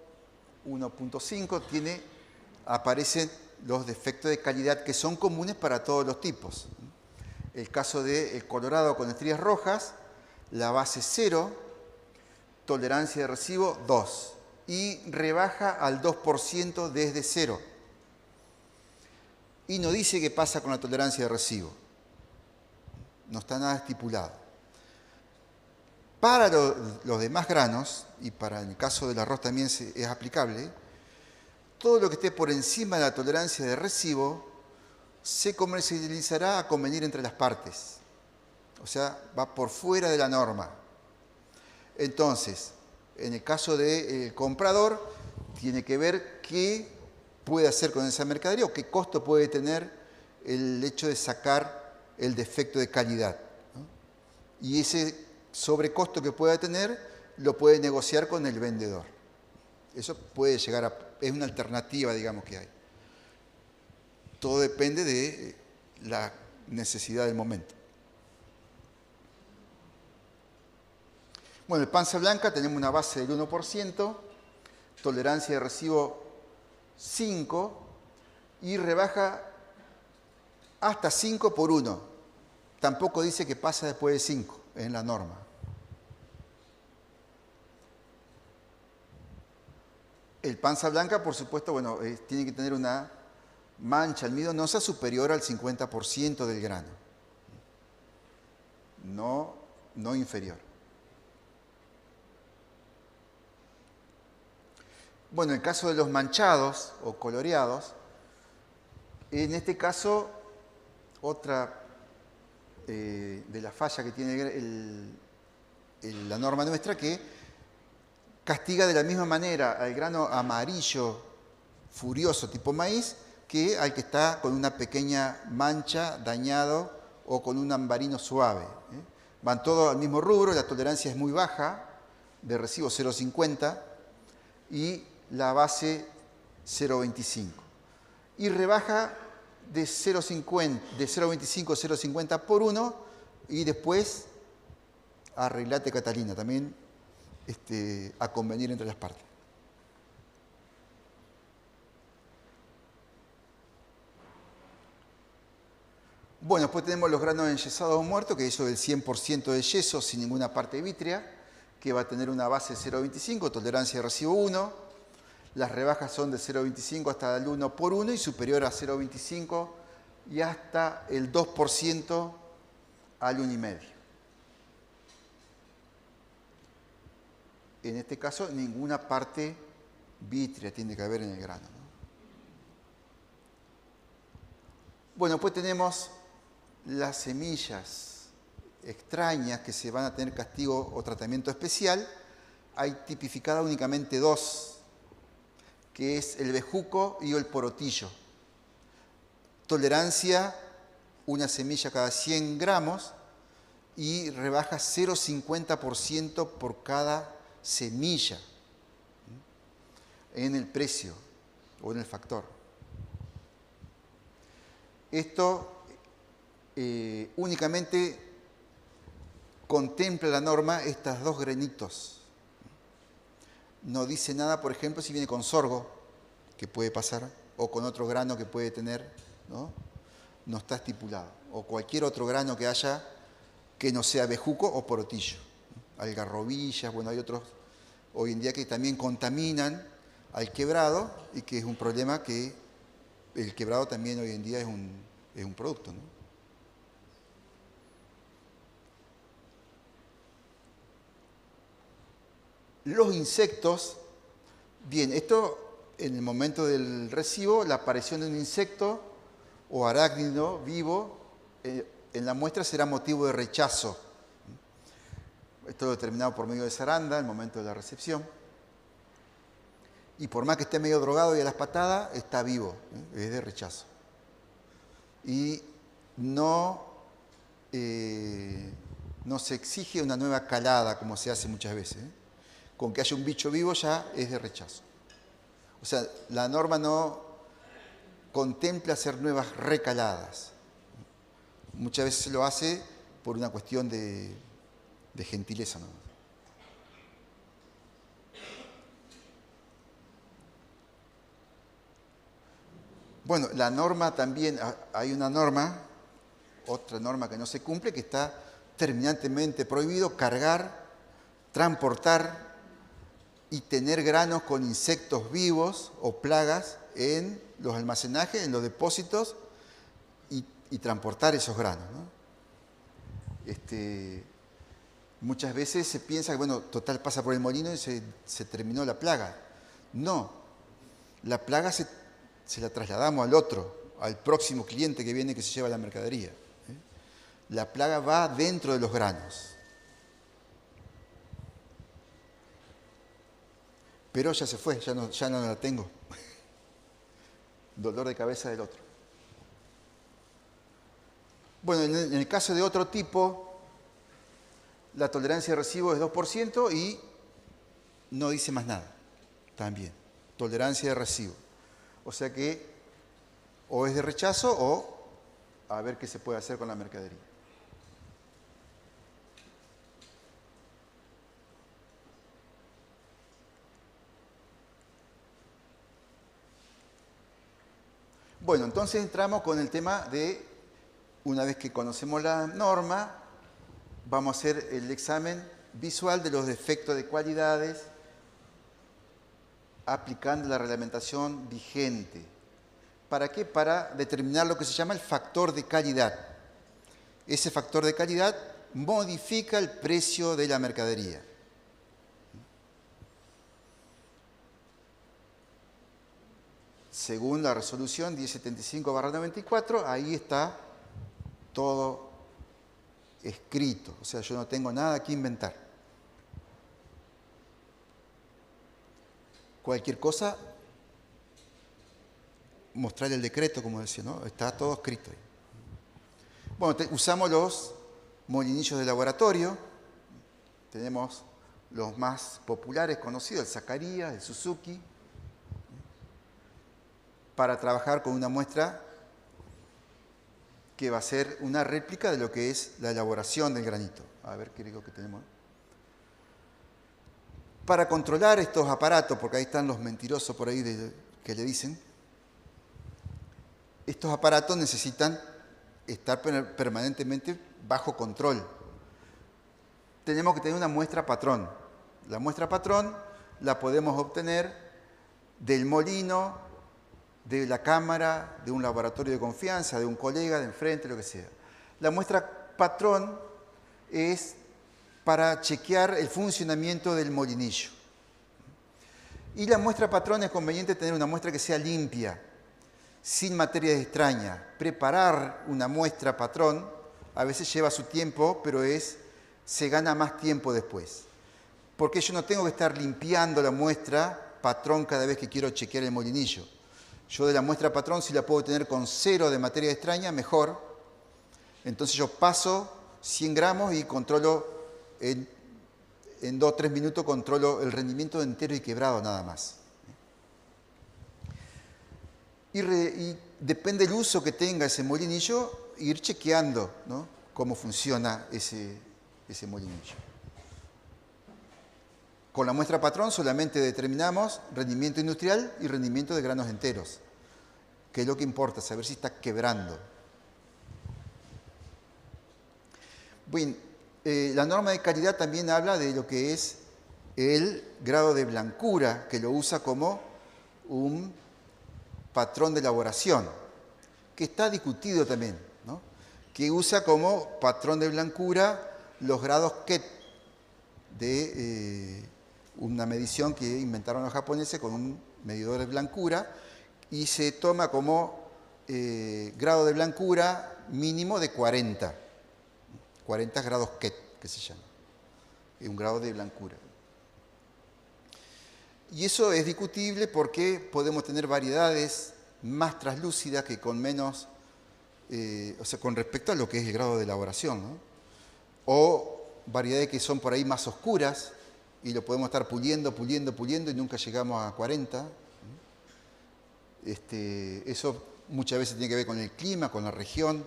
1.5, aparecen los defectos de calidad que son comunes para todos los tipos. El caso del colorado con estrías rojas, la base 0, tolerancia de recibo 2. y rebaja al 2% desde cero. Y no dice qué pasa con la tolerancia de residuo. No está nada estipulado. Para los demás granos, y para el caso del arroz también es aplicable, todo lo que esté por encima de la tolerancia de residuo se comercializará a convenir entre las partes. O sea, va por fuera de la norma. Entonces, en el caso del comprador, tiene que ver qué puede hacer con esa mercadería o qué costo puede tener el hecho de sacar el defecto de calidad, ¿no? Y ese sobrecosto que pueda tener lo puede negociar con el vendedor. Eso puede llegar a... es una alternativa, digamos, que hay. Todo depende de la necesidad del momento. Bueno, el panza blanca tenemos una base del 1%, tolerancia de residuo 5 y rebaja hasta 5 por 1. Tampoco dice que pasa después de 5 en la norma. El panza blanca, por supuesto, bueno, tiene que tener una mancha almidonosa superior al 50% del grano. No inferior. Bueno, en el caso de los manchados o coloreados, en este caso, otra de las fallas que tiene la norma nuestra, que castiga de la misma manera al grano amarillo furioso tipo maíz que al que está con una pequeña mancha, dañado o con un ambarino suave. Van todos al mismo rubro, la tolerancia es muy baja, de residuo 0,50 y la base 0,25. Y rebaja de 0,25 a 0,50 por 1 y después arreglate Catalina, también a convenir entre las partes. Bueno, después tenemos los granos enyesados o muertos, que es eso del 100% de yeso sin ninguna parte vítrea, que va a tener una base 0,25, tolerancia de residuo 1. Las rebajas son de 0,25 hasta el 1 por 1 y superior a 0,25 y hasta el 2% al 1,5. En este caso, ninguna parte vítrea tiene que haber en el grano, ¿no? Bueno, pues tenemos las semillas extrañas que se van a tener castigo o tratamiento especial. Hay tipificada únicamente dos, que es el bejuco y el porotillo. Tolerancia, una semilla cada 100 gramos y rebaja 0,50% por cada semilla en el precio o en el factor. Esto únicamente contempla la norma estas dos granitos. No dice nada, por ejemplo, si viene con sorgo, que puede pasar, o con otro grano que puede tener, ¿no? No está estipulado. O cualquier otro grano que haya que no sea bejuco o porotillo. Algarrobillas, bueno, hay otros hoy en día que también contaminan al quebrado y que es un problema que el quebrado también hoy en día es un producto, ¿no? Los insectos, bien, esto en el momento del resibo, la aparición de un insecto o arácnido vivo en la muestra será motivo de rechazo. Esto es determinado por medio de zaranda en el momento de la recepción. Y por más que esté medio drogado y a las patadas, está vivo, es de rechazo. Y no se exige una nueva calada como se hace muchas veces. Con que haya un bicho vivo ya es de rechazo. O sea, la norma no contempla hacer nuevas recaladas. Muchas veces se lo hace por una cuestión de gentileza, ¿no? Bueno, la norma también, hay una norma, otra norma que no se cumple, que está terminantemente prohibido cargar, transportar y tener granos con insectos vivos o plagas en los almacenajes, en los depósitos y transportar esos granos, ¿no? Muchas veces se piensa que, bueno, total pasa por el molino y se terminó la plaga. No, la plaga se la trasladamos al otro, al próximo cliente que viene que se lleva la mercadería. La plaga va dentro de los granos. Pero ya se fue, ya no la tengo. Dolor de cabeza del otro. Bueno, en el caso de otro tipo, la tolerancia de residuo es 2% y no dice más nada. También, tolerancia de residuo. O sea que o es de rechazo o a ver qué se puede hacer con la mercadería. Bueno, entonces entramos con el tema de, una vez que conocemos la norma, vamos a hacer el examen visual de los defectos de cualidades aplicando la reglamentación vigente. ¿Para qué? Para determinar lo que se llama el factor de calidad. Ese factor de calidad modifica el precio de la mercadería. Según la resolución 1075/94, ahí está todo escrito. O sea, yo no tengo nada que inventar. Cualquier cosa, mostrar el decreto, como decía, ¿no? Está todo escrito ahí. Bueno, usamos los molinillos de laboratorio. Tenemos los más populares conocidos, el Zaccaria, el Suzuki, para trabajar con una muestra que va a ser una réplica de lo que es la elaboración del granito. A ver qué digo que tenemos. Para controlar estos aparatos, porque ahí están los mentirosos por ahí que le dicen, estos aparatos necesitan estar permanentemente bajo control. Tenemos que tener una muestra patrón. La muestra patrón la podemos obtener del molino, de la cámara, de un laboratorio de confianza, de un colega de enfrente, lo que sea. La muestra patrón es para chequear el funcionamiento del molinillo. Y la muestra patrón es conveniente tener una muestra que sea limpia, sin materias extrañas. Preparar una muestra patrón a veces lleva su tiempo, pero se gana más tiempo después. Porque yo no tengo que estar limpiando la muestra patrón cada vez que quiero chequear el molinillo. Yo de la muestra patrón, si la puedo tener con 0 de materia extraña, mejor. Entonces yo paso 100 gramos y controlo, en 2 o 3 minutos controlo el rendimiento entero y quebrado nada más. Y depende del uso que tenga ese molinillo, ir chequeando, ¿no?, cómo funciona ese molinillo. Con la muestra patrón solamente determinamos rendimiento industrial y rendimiento de granos enteros, que es lo que importa, saber si está quebrando. Bien, la norma de calidad también habla de lo que es el grado de blancura, que lo usa como un patrón de elaboración, que está discutido también, ¿no?, que usa como patrón de blancura los grados Ket de una medición que inventaron los japoneses con un medidor de blancura y se toma como grado de blancura mínimo de 40 grados Ket, que se llama, un grado de blancura. Y eso es discutible porque podemos tener variedades más translúcidas que con menos, o sea, con respecto a lo que es el grado de elaboración, ¿no?, o variedades que son por ahí más oscuras y lo podemos estar puliendo y nunca llegamos a 40. Eso muchas veces tiene que ver con el clima, con la región,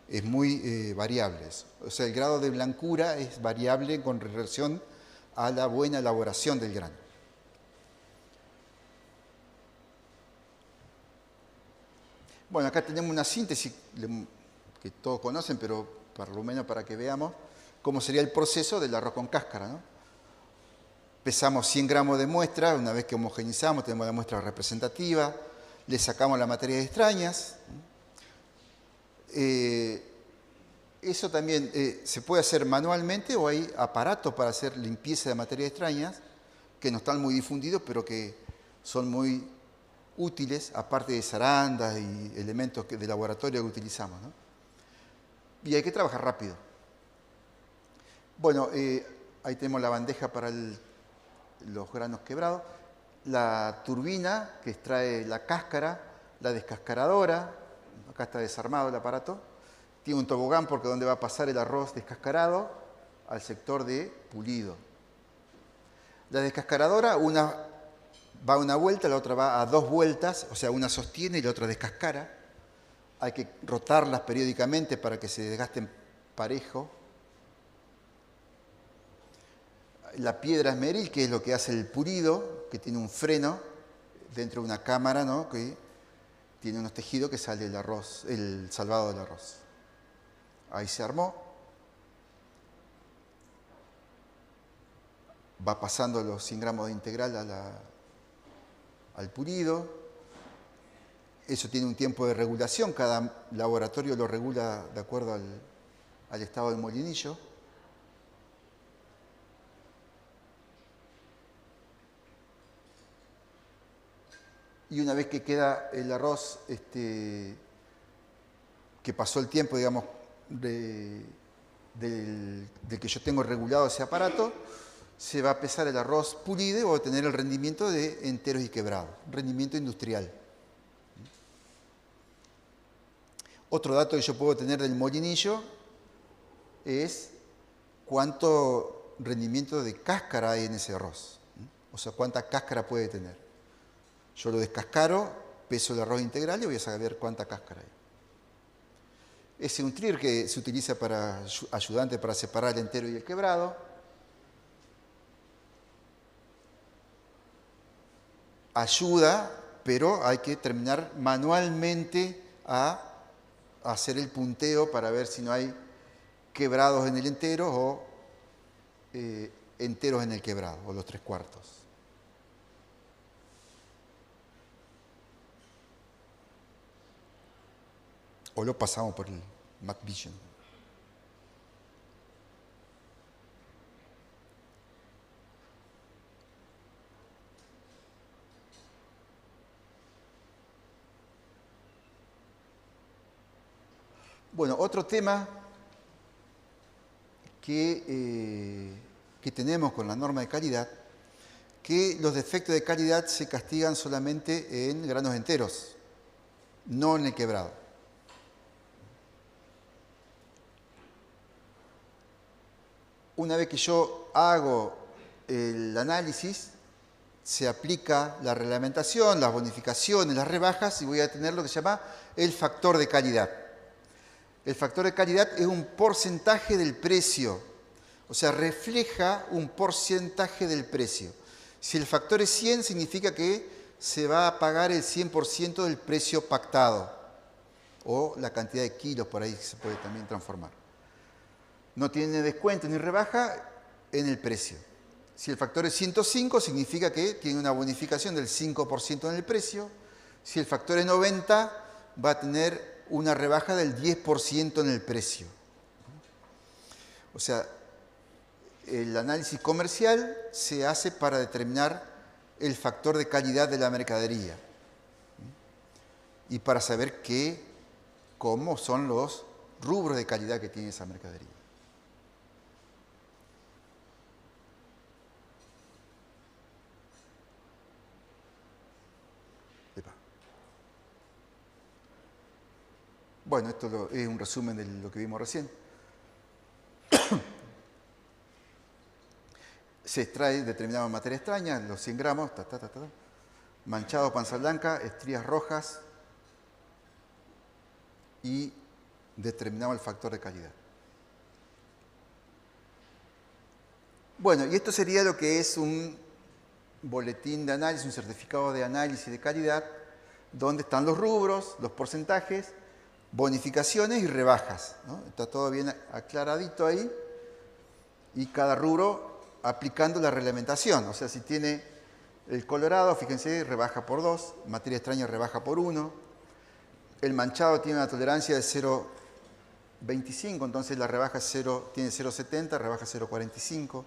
es muy variable eso. O sea, el grado de blancura es variable con relación a la buena elaboración del grano. Bueno, acá tenemos una síntesis que todos conocen, pero por lo menos para que veamos cómo sería el proceso del arroz con cáscara, ¿no? pesamos 100 gramos de muestra, una vez que homogeneizamos tenemos la muestra representativa, le sacamos las materias extrañas. Eso también se puede hacer manualmente o hay aparatos para hacer limpieza de materias extrañas que no están muy difundidos, pero que son muy útiles, aparte de zarandas y elementos de laboratorio que utilizamos, ¿no? Y hay que trabajar rápido. Bueno, ahí tenemos la bandeja para los granos quebrados, la turbina que extrae la cáscara, la descascaradora, acá está desarmado el aparato, tiene un tobogán porque donde va a pasar el arroz descascarado al sector de pulido. La descascaradora, una va a una vuelta, la otra va a 2 vueltas, o sea, una sostiene y la otra descascara. Hay que rotarlas periódicamente para que se desgasten parejo. La piedra esmeril, que es lo que hace el pulido, que tiene un freno dentro de una cámara, ¿no? Que tiene unos tejidos que sale el arroz, el salvado del arroz. Ahí se armó. Va pasando los 100 gramos de integral al pulido. Eso tiene un tiempo de regulación, cada laboratorio lo regula de acuerdo al estado del molinillo. Y una vez que queda el arroz, que pasó el tiempo, digamos, del que yo tengo regulado ese aparato, se va a pesar el arroz pulido y va a obtener el rendimiento de enteros y quebrados, rendimiento industrial. Otro dato que yo puedo tener del molinillo es cuánto rendimiento de cáscara hay en ese arroz. O sea, cuánta cáscara puede tener. Yo lo descascaro, peso el arroz integral y voy a saber cuánta cáscara hay. Ese es un trier que se utiliza para ayudante para separar el entero y el quebrado. Ayuda, pero hay que terminar manualmente a hacer el punteo para ver si no hay quebrados en el entero o enteros en el quebrado, o los 3/4. O lo pasamos por el MacVision. Bueno, otro tema que tenemos con la norma de calidad, que los defectos de calidad se castigan solamente en granos enteros, no en el quebrado. Una vez que yo hago el análisis, se aplica la reglamentación, las bonificaciones, las rebajas y voy a tener lo que se llama el factor de calidad. El factor de calidad es un porcentaje del precio, o sea, refleja un porcentaje del precio. Si el factor es 100, significa que se va a pagar el 100% del precio pactado, o la cantidad de kilos por ahí se puede también transformar. No tiene descuento ni rebaja en el precio. Si el factor es 105, significa que tiene una bonificación del 5% en el precio. Si el factor es 90, va a tener una rebaja del 10% en el precio. O sea, el análisis comercial se hace para determinar el factor de calidad de la mercadería y para saber cómo son los rubros de calidad que tiene esa mercadería. Bueno, esto es un resumen de lo que vimos recién. Se extrae determinada materia extraña, los 100 gramos, manchado, panza blanca, estrías rojas y determinamos el factor de calidad. Bueno, y esto sería lo que es un boletín de análisis, un certificado de análisis de calidad, donde están los rubros, los porcentajes, bonificaciones y rebajas, ¿no? Está todo bien aclaradito ahí y cada rubro aplicando la reglamentación. O sea, si tiene el colorado, fíjense, rebaja por 2, materia extraña rebaja por 1, el manchado tiene una tolerancia de 0,25, entonces la rebaja tiene 0,70, rebaja 0,45.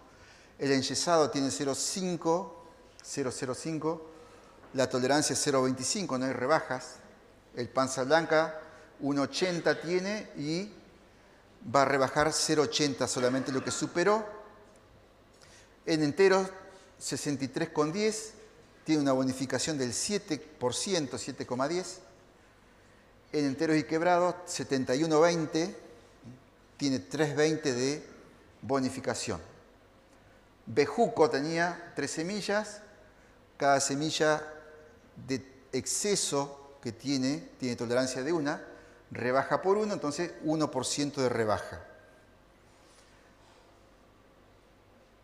El enyesado tiene 0,05, la tolerancia es 0,25, no hay rebajas. El panza blanca 1,80 tiene y va a rebajar 0,80 solamente lo que superó. En enteros 63,10, tiene una bonificación del 7%, 7,10. En enteros y quebrados 71,20, tiene 3,20 de bonificación. Bejuco tenía 3 semillas, cada semilla de exceso que tiene tolerancia de 1, rebaja por 1, entonces 1% de rebaja.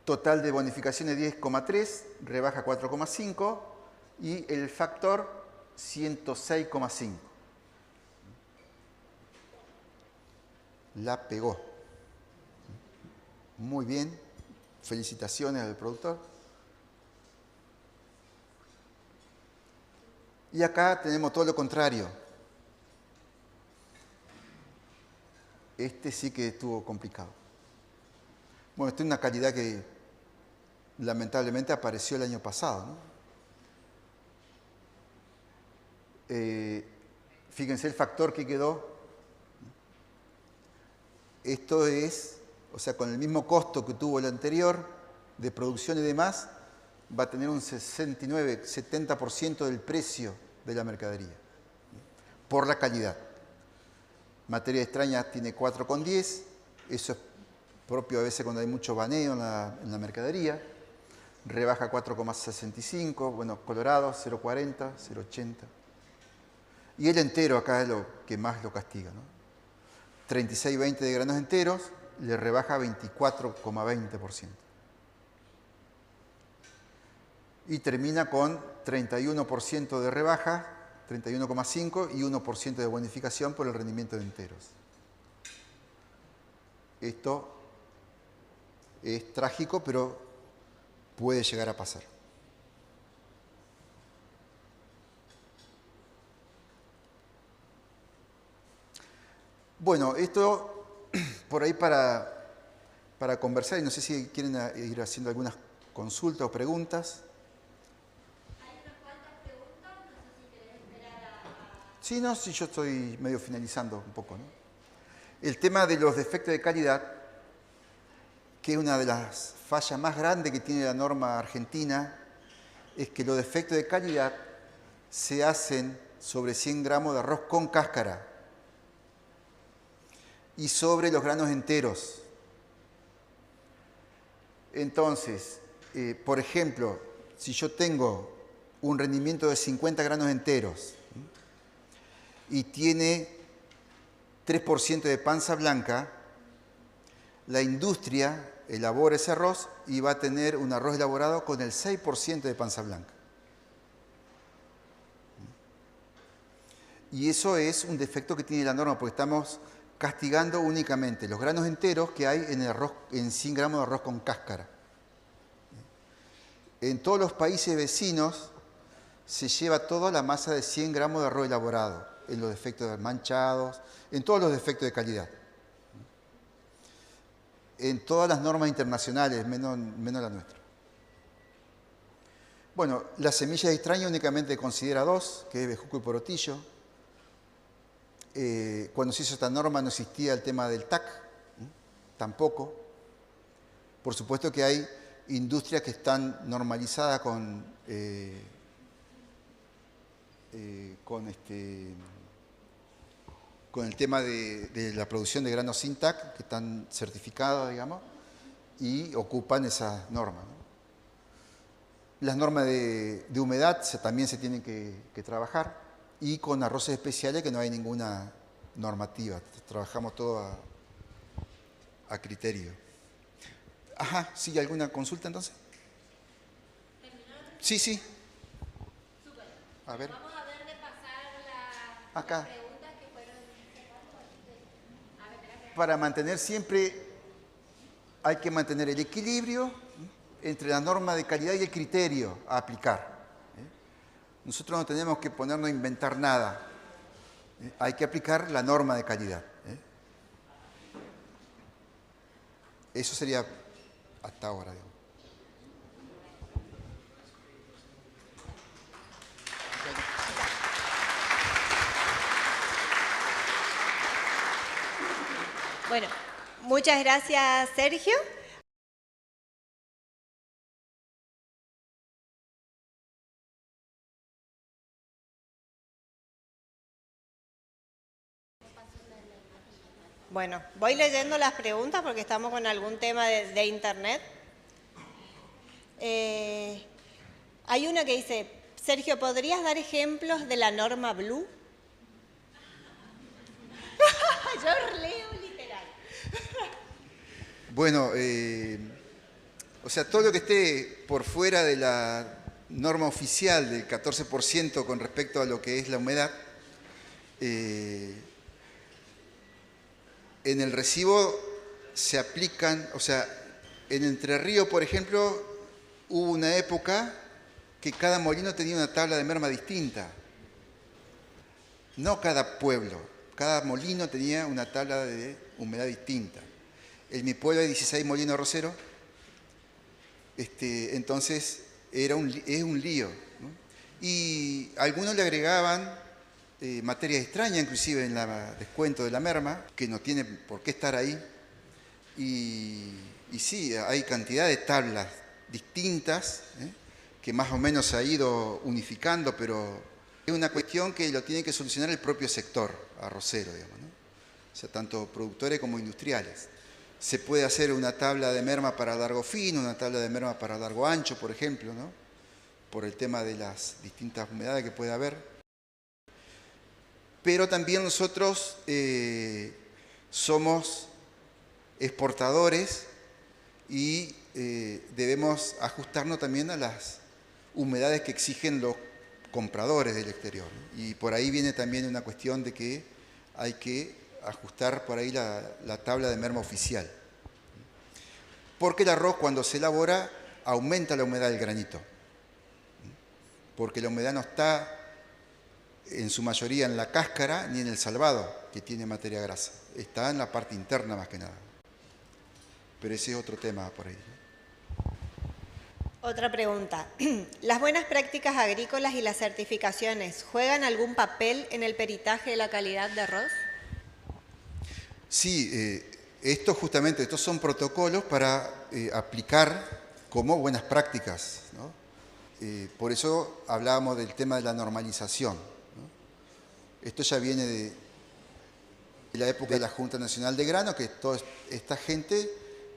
Total de bonificaciones 10,3, rebaja 4,5 y el factor 106,5. La pegó. Muy bien. Felicitaciones al productor. Y acá tenemos todo lo contrario. Este sí que estuvo complicado. Bueno, esta es una calidad que lamentablemente apareció el año pasado, ¿no? Fíjense el factor que quedó. Esto es, o sea, con el mismo costo que tuvo el anterior de producción y demás, va a tener un 69, 70% del precio de la mercadería, por la calidad. Materia extraña tiene 4,10, eso es propio a veces cuando hay mucho baneo en la mercadería. Rebaja 4,65, bueno, colorado 0,40, 0,80. Y el entero acá es lo que más lo castiga, ¿no? 36,20 de granos enteros, le rebaja 24,20%. Y termina con 31% de rebaja, 31,5 y 1% de bonificación por el rendimiento de enteros. Esto es trágico, pero puede llegar a pasar. Bueno, esto por ahí para conversar, y no sé si quieren ir haciendo algunas consultas o preguntas. Hay unas cuantas preguntas, no sé si querés esperar a... Sí, no, sí, yo estoy medio finalizando un poco, ¿no? El tema de los defectos de calidad, que es una de las fallas más grandes que tiene la norma argentina, es que los defectos de calidad se hacen sobre 100 gramos de arroz con cáscara y sobre los granos enteros. Entonces, por ejemplo, si yo tengo un rendimiento de 50 granos enteros y tiene 3% de panza blanca, la industria elabora ese arroz y va a tener un arroz elaborado con el 6% de panza blanca. Y eso es un defecto que tiene la norma, porque estamos castigando únicamente los granos enteros que hay en el arroz, en 100 gramos de arroz con cáscara. En todos los países vecinos se lleva toda la masa de 100 gramos de arroz elaborado, en los defectos manchados, en todos los defectos de calidad. En todas las normas internacionales, menos la nuestra. Bueno, la semilla de extraña únicamente considera 2, que es bejuco y porotillo. Cuando se hizo esta norma no existía el tema del TAC, tampoco. Por supuesto que hay industrias que están normalizadas con el tema de la producción de granos sin TAC, que están certificados, digamos, y ocupan esa norma, ¿no? Las normas de humedad también se tienen que trabajar, y con arroces especiales que no hay ninguna normativa. Trabajamos todo a criterio. Ajá, ¿sí? ¿Alguna consulta entonces? Sí, sí. Súper. A ver. Vamos a ver de pasar Acá. las preguntas que fueron... A ver, espera. Para mantener siempre, hay que mantener el equilibrio entre la norma de calidad y el criterio a aplicar. Nosotros no tenemos que ponernos a inventar nada. Hay que aplicar la norma de calidad. Eso sería hasta ahora, digamos. Bueno, muchas gracias, Sergio. Bueno, voy leyendo las preguntas porque estamos con algún tema de internet. Hay una que dice, Sergio, ¿podrías dar ejemplos de la norma Blue? Yo leo literal. Bueno, o sea, todo lo que esté por fuera de la norma oficial del 14% con respecto a lo que es la humedad, en el recibo se aplican, o sea, en Entre Ríos, por ejemplo, hubo una época que cada molino tenía una tabla de merma distinta. No cada pueblo, cada molino tenía una tabla de humedad distinta. En mi pueblo hay 16 molinos arroceros, entonces es un lío, ¿no? Y algunos le agregaban materias extrañas, inclusive en el descuento de la merma, que no tiene por qué estar ahí. Y sí, hay cantidad de tablas distintas, que más o menos se ha ido unificando, pero es una cuestión que lo tiene que solucionar el propio sector arrocero, digamos, ¿no? O sea, tanto productores como industriales. Se puede hacer una tabla de merma para largo fino, una tabla de merma para largo ancho, por ejemplo, ¿no? Por el tema de las distintas humedades que puede haber. Pero también nosotros somos exportadores y debemos ajustarnos también a las humedades que exigen los compradores del exterior. Y por ahí viene también una cuestión de que hay que ajustar por ahí la tabla de merma oficial. Porque el arroz, cuando se elabora, aumenta la humedad del granito. Porque la humedad no está en su mayoría en la cáscara ni en el salvado, que tiene materia grasa. Está en la parte interna más que nada. Pero ese es otro tema por ahí. Otra pregunta. ¿Las buenas prácticas agrícolas y las certificaciones juegan algún papel en el peritaje de la calidad de arroz? Sí, estos son protocolos para aplicar como buenas prácticas, ¿no? Por eso hablábamos del tema de la normalización, ¿no? Esto ya viene de la época de la Junta Nacional de Grano, que toda esta gente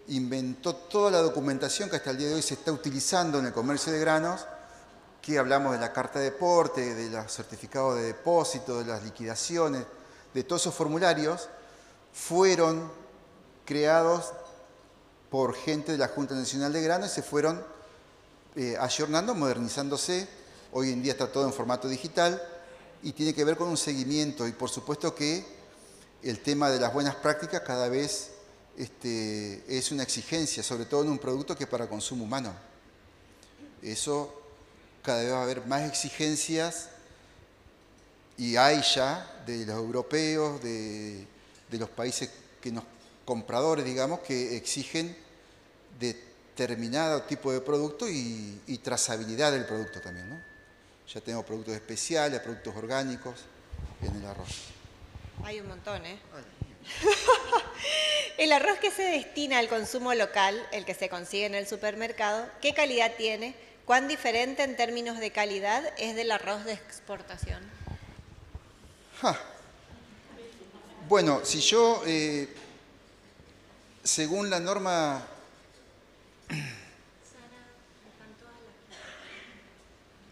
inventó toda la documentación que hasta el día de hoy se está utilizando en el comercio de granos, que hablamos de la carta de porte, de los certificados de depósito, de las liquidaciones, de todos esos formularios, fueron creados por gente de la Junta Nacional de Grano y se fueron ayornando, modernizándose. Hoy en día está todo en formato digital y tiene que ver con un seguimiento. Y por supuesto que el tema de las buenas prácticas cada vez es una exigencia, sobre todo en un producto que es para consumo humano. Eso cada vez va a haber más exigencias y hay ya de los europeos, de los países compradores, digamos, que exigen determinado tipo de producto y trazabilidad del producto también, ¿no? Ya tenemos productos especiales, productos orgánicos en el arroz. Hay un montón, ¿eh? El arroz que se destina al consumo local, el que se consigue en el supermercado, ¿qué calidad tiene? ¿Cuán diferente en términos de calidad es del arroz de exportación? Bueno, si yo, según la norma...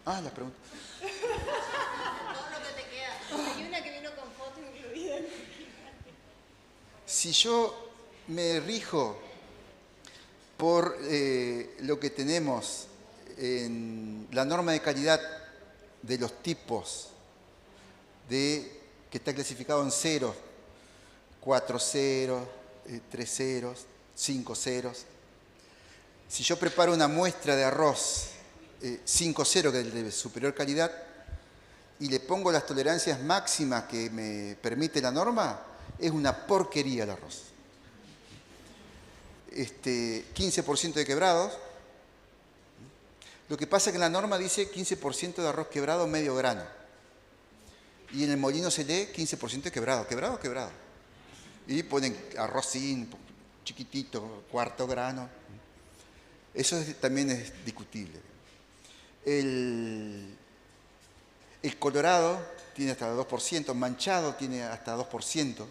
la pregunta. Todo lo que te queda. Hay una que vino con foto incluida. Si yo me rijo por lo que tenemos en la norma de calidad de los tipos que está clasificado en ceros, 4 ceros, 3 ceros, 5 ceros, Si yo preparo una muestra de arroz 5.0, que es de superior calidad, y le pongo las tolerancias máximas que me permite la norma, es una porquería el arroz. 15% de quebrados. Lo que pasa es que la norma dice 15% de arroz quebrado medio grano. Y en el molino se lee 15% de quebrado. ¿Quebrado? Quebrado. Y ponen arrocín, chiquitito, cuarto grano. Eso también es discutible. El colorado tiene hasta 2%, manchado tiene hasta 2%.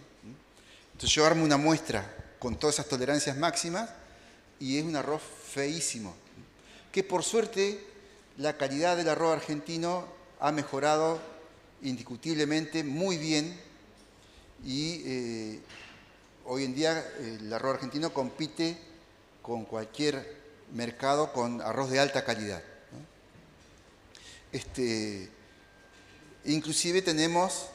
Entonces yo armo una muestra con todas esas tolerancias máximas y es un arroz feísimo. Que por suerte la calidad del arroz argentino ha mejorado indiscutiblemente muy bien y hoy en día el arroz argentino compite con cualquier mercado con arroz de alta calidad, ¿no? Inclusive tenemos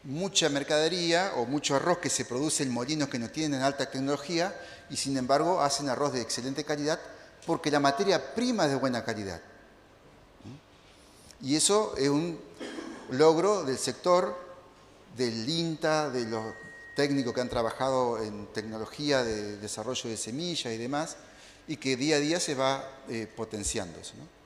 mucha mercadería o mucho arroz que se produce en molinos que no tienen alta tecnología y sin embargo hacen arroz de excelente calidad porque la materia prima es de buena calidad. Y eso es un logro del sector, del INTA, de los técnicos que han trabajado en tecnología de desarrollo de semillas y demás, y que día a día se va potenciando eso, ¿no?